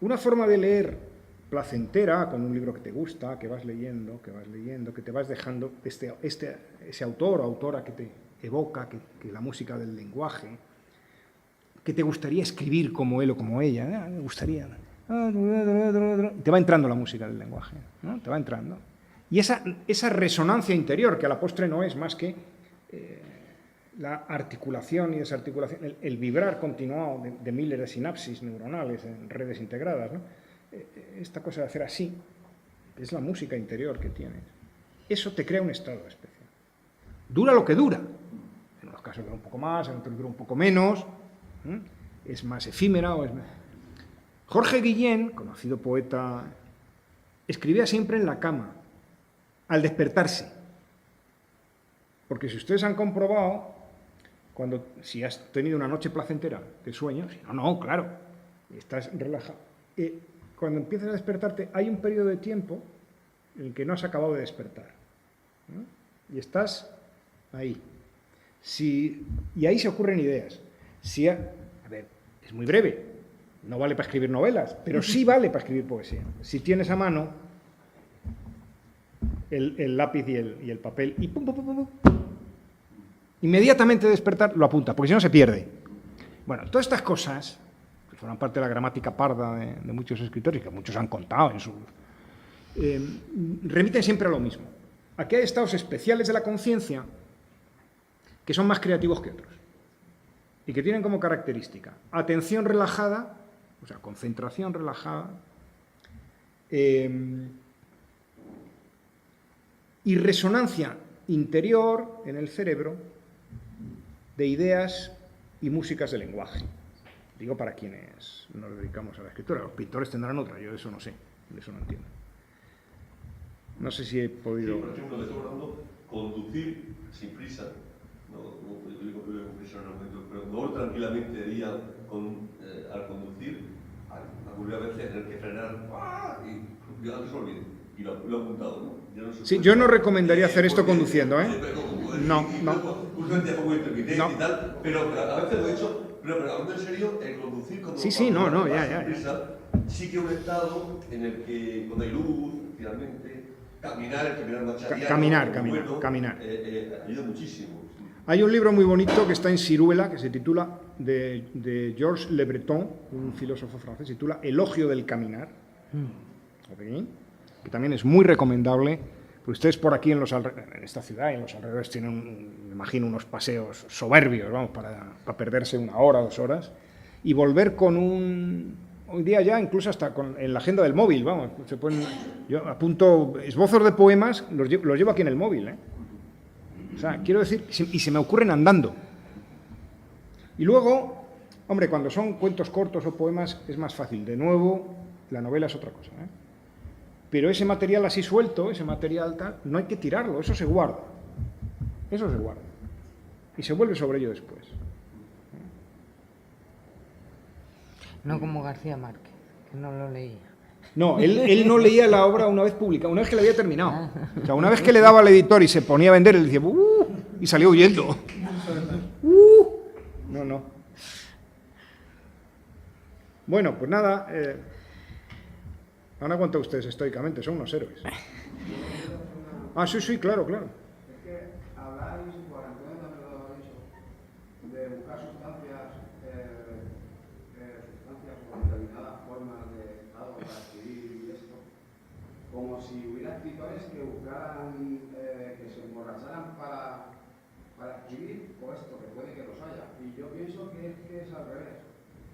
Una forma de leer placentera, con un libro que te gusta, que vas leyendo, que te vas dejando ese autor o autora que te evoca, que la música del lenguaje, que te gustaría escribir como él o como ella, me gustaría. te va entrando la música del lenguaje, ¿no? Te va entrando. Y esa resonancia interior, que a la postre no es más que la articulación y desarticulación, el vibrar continuado de miles de sinapsis neuronales en redes integradas, ¿no? Esta cosa de hacer así, es la música interior que tienes. Eso te crea un estado especial. Dura lo que dura. En unos casos dura un poco más, en otros dura un poco menos. Es más efímera. Jorge Guillén, conocido poeta, escribía siempre en la cama, al despertarse. Porque si ustedes han comprobado, si has tenido una noche placentera de sueño, si no, claro, estás relajado. Cuando empiezas a despertarte, hay un periodo de tiempo en el que no has acabado de despertar, ¿no? Y estás ahí. Y ahí se ocurren ideas. A ver, es muy breve, no vale para escribir novelas, pero sí vale para escribir poesía. Si tienes a mano el lápiz y el papel, y pum, pum, pum, pum, inmediatamente despertar lo apunta, porque si no se pierde. Bueno, todas estas cosas, que forman parte de la gramática parda de muchos escritores, que muchos han contado en sus... remiten siempre a lo mismo. Aquí hay estados especiales de la conciencia que son más creativos que otros y que tienen como característica atención relajada, o sea, concentración relajada, y resonancia interior en el cerebro de ideas y músicas de lenguaje. Digo para quienes nos dedicamos a la escritura. Los pintores tendrán otra, yo de eso no sé, de eso no entiendo. No sé si he podido... Sí, por ejemplo, me estoy acordando conducir sin prisa. No digo que voy con prisa en el momento, pero no tranquilamente al conducir, ocurrió a veces tener que frenar y ya se olvide. Y lo he apuntado, ¿no? Sí, yo no recomendaría hacer esto conduciendo, ¿eh? No. Justamente a poco intermitente y tal, pero a veces lo he hecho, pero hablando en serio, el conducir cuando... Sí, ya. Sí que un estado en el que cuando hay luz, finalmente, caminar marcha Caminar. Ayuda muchísimo. Hay un libro muy bonito que está en Siruela, que se titula, de Georges Le Breton, un filósofo francés, se titula Elogio del caminar, que también es muy recomendable, porque ustedes por aquí en esta ciudad y en los alrededores tienen, me imagino, unos paseos soberbios, vamos, para perderse 1 hora, 2 horas, y volver con hoy día ya incluso hasta en la agenda del móvil, vamos, yo apunto esbozos de poemas, los llevo aquí en el móvil, ¿eh? O sea, quiero decir, y se me ocurren andando. Y luego, hombre, cuando son cuentos cortos o poemas es más fácil. De nuevo, la novela es otra cosa, ¿eh? Pero ese material así suelto, ese material tal, no hay que tirarlo, eso se guarda. Eso se guarda. Y se vuelve sobre ello después. No como García Márquez, que no lo leía. No, él no leía la obra una vez publicada, una vez que la había terminado. O sea, una vez que le daba al editor y se ponía a vender, él decía, y salió huyendo. No. Bueno, pues nada, han aguantado ustedes estoicamente, son unos héroes. Sí, claro. Es que habláis, por Antonio también lo ha dicho, de buscar sustancias con determinadas formas de estado para escribir y esto, como si hubiera escritores que buscaran, que se emborracharan para escribir, o esto, que puede que los haya. Y yo pienso que es al revés,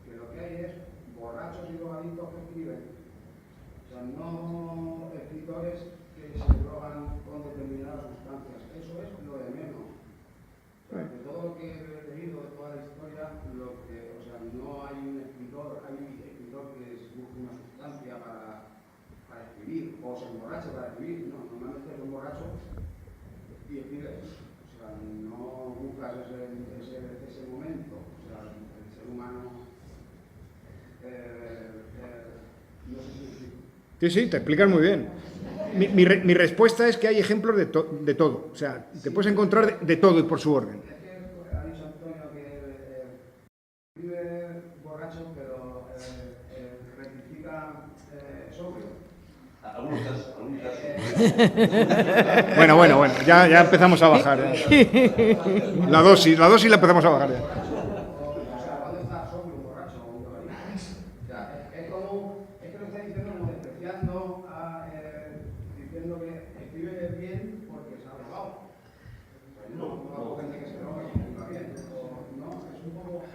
que lo que hay es borrachos y drogaditos que escriben, o sea, no escritores que se drogan con determinadas sustancias. Eso es lo de menos. O sea, de todo lo que he leído de toda la historia, no hay un escritor, que busque una sustancia para escribir, o se emborracha para escribir. No, normalmente es un borracho y escribe. O sea, no buscas ese momento. O sea, el ser humano... no sé si... Sí, te explicas muy bien. Mi respuesta es que hay ejemplos de todo. O sea, te puedes encontrar de todo y por su orden. Es que ha dicho Antonio que escribe borracho, pero rectifica sobrio. Algunos casos. Bueno, ya empezamos a bajar. La dosis la empezamos a bajar. O sea, ¿dónde está sobrio un borracho o un drogadicto? O sea, es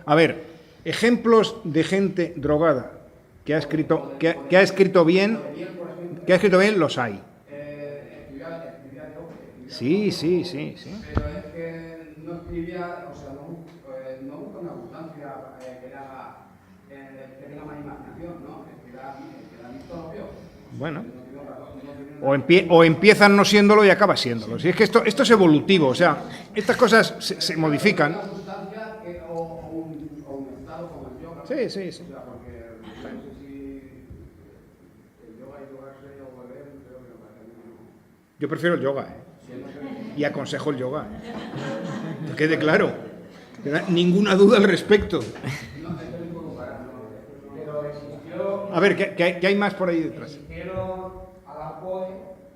A ver, ejemplos de gente drogada que ha escrito bien los hay. Sí. Pero es que no escribía, o sea, no busca una sustancia que tenga más imaginación, ¿no? Es que la visto lo vio. Bueno. O empiezan no siéndolo y acaba siéndolo. Si es que esto es evolutivo, o sea, estas cosas se modifican. Una sustancia o un estado como el yoga. Sí. O sea, porque no sé si el yoga y drogarse o beber, creo que no parece no. Yo prefiero el yoga, y aconsejo el yoga. Que quede claro. No hay ninguna duda al respecto. Pero existió... A ver, ¿qué hay más por ahí detrás? Existieron a la Poe,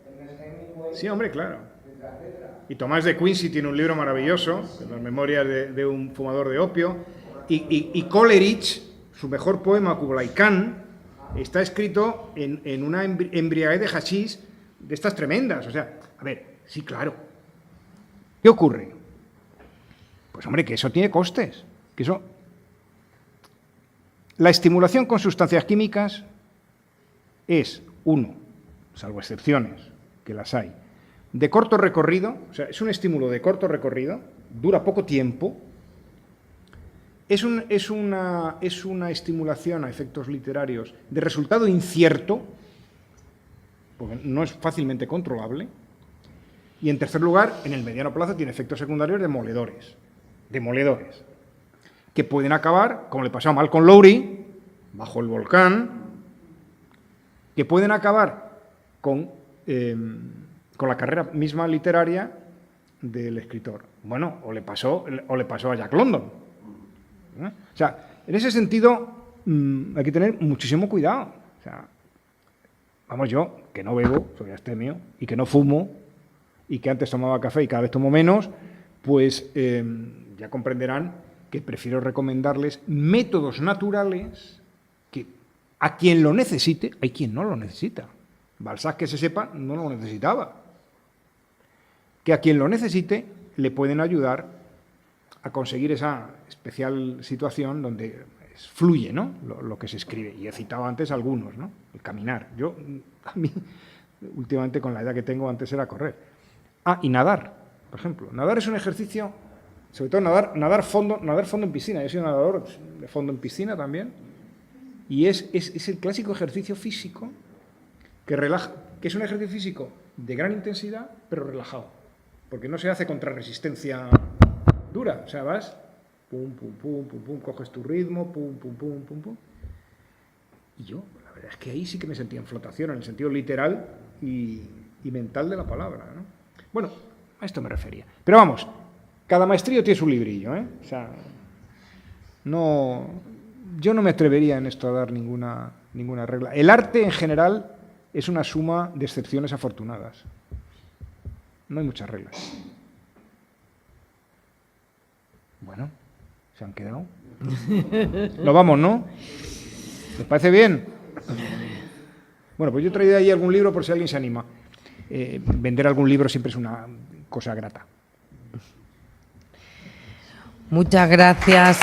Ernest Hemingway, Sí, hombre, claro. etcétera. Y Tomás de Quincy tiene un libro maravilloso, Las memorias de un fumador de opio. Y Coleridge, su mejor poema, Kublai Khan, está escrito en una embriaguez de hachís de estas tremendas. O sea, a ver, sí, claro. ¿Qué ocurre? Pues hombre, que eso tiene costes. Que eso... La estimulación con sustancias químicas es, uno, salvo excepciones, que las hay, de corto recorrido, o sea, es un estímulo de corto recorrido, dura poco tiempo, es una estimulación a efectos literarios de resultado incierto, porque no es fácilmente controlable, y en tercer lugar, en el mediano plazo tiene efectos secundarios demoledores, que pueden acabar, como le pasó a Malcolm Lowry, bajo el volcán, que pueden acabar con la carrera misma literaria del escritor. Bueno, o le pasó a Jack London. O sea, en ese sentido hay que tener muchísimo cuidado. O sea, vamos, yo, que no bebo, soy abstemio, y que no fumo, y que antes tomaba café y cada vez tomo menos, pues ya comprenderán que prefiero recomendarles métodos naturales que a quien lo necesite, hay quien no lo necesita. Balzac, que se sepa, no lo necesitaba. Que a quien lo necesite le pueden ayudar a conseguir esa especial situación donde fluye, ¿no?, lo que se escribe. Y he citado antes algunos, ¿no? El caminar. A mí, últimamente, con la edad que tengo, antes era correr. Y nadar, por ejemplo. Nadar es un ejercicio, sobre todo nadar fondo en piscina. Yo soy un nadador de fondo en piscina también. Y es el clásico ejercicio físico que relaja, que es un ejercicio físico de gran intensidad, pero relajado. Porque no se hace contra resistencia dura. O sea, vas, pum, pum, pum, pum, pum, coges tu ritmo, pum, pum, pum, pum, pum. Y yo, la verdad es que ahí sí que me sentía en flotación, en el sentido literal y mental de la palabra, ¿no? Bueno, a esto me refería. Pero vamos, cada maestrillo tiene su librillo, ¿eh? O sea, yo no me atrevería en esto a dar ninguna regla. El arte, en general, es una suma de excepciones afortunadas. No hay muchas reglas. Bueno, ¿se han quedado? Nos vamos, ¿no? ¿Les parece bien? Bueno, pues yo he traído ahí algún libro por si alguien se anima. Vender algún libro siempre es una cosa grata. Muchas gracias.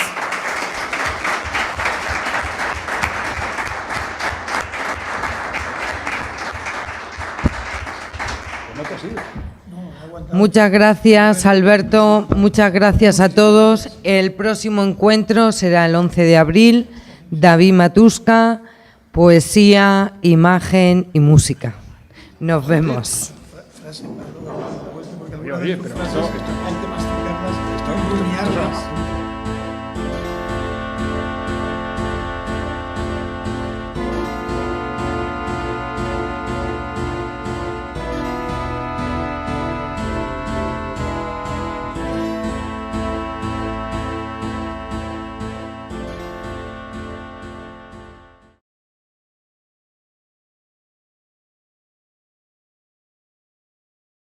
Muchas gracias, Alberto. Muchas gracias a todos. El próximo encuentro será el 11 de abril. David Matusca, poesía, imagen y música. Nos vemos. Hay que masticarlas, rumiarlas.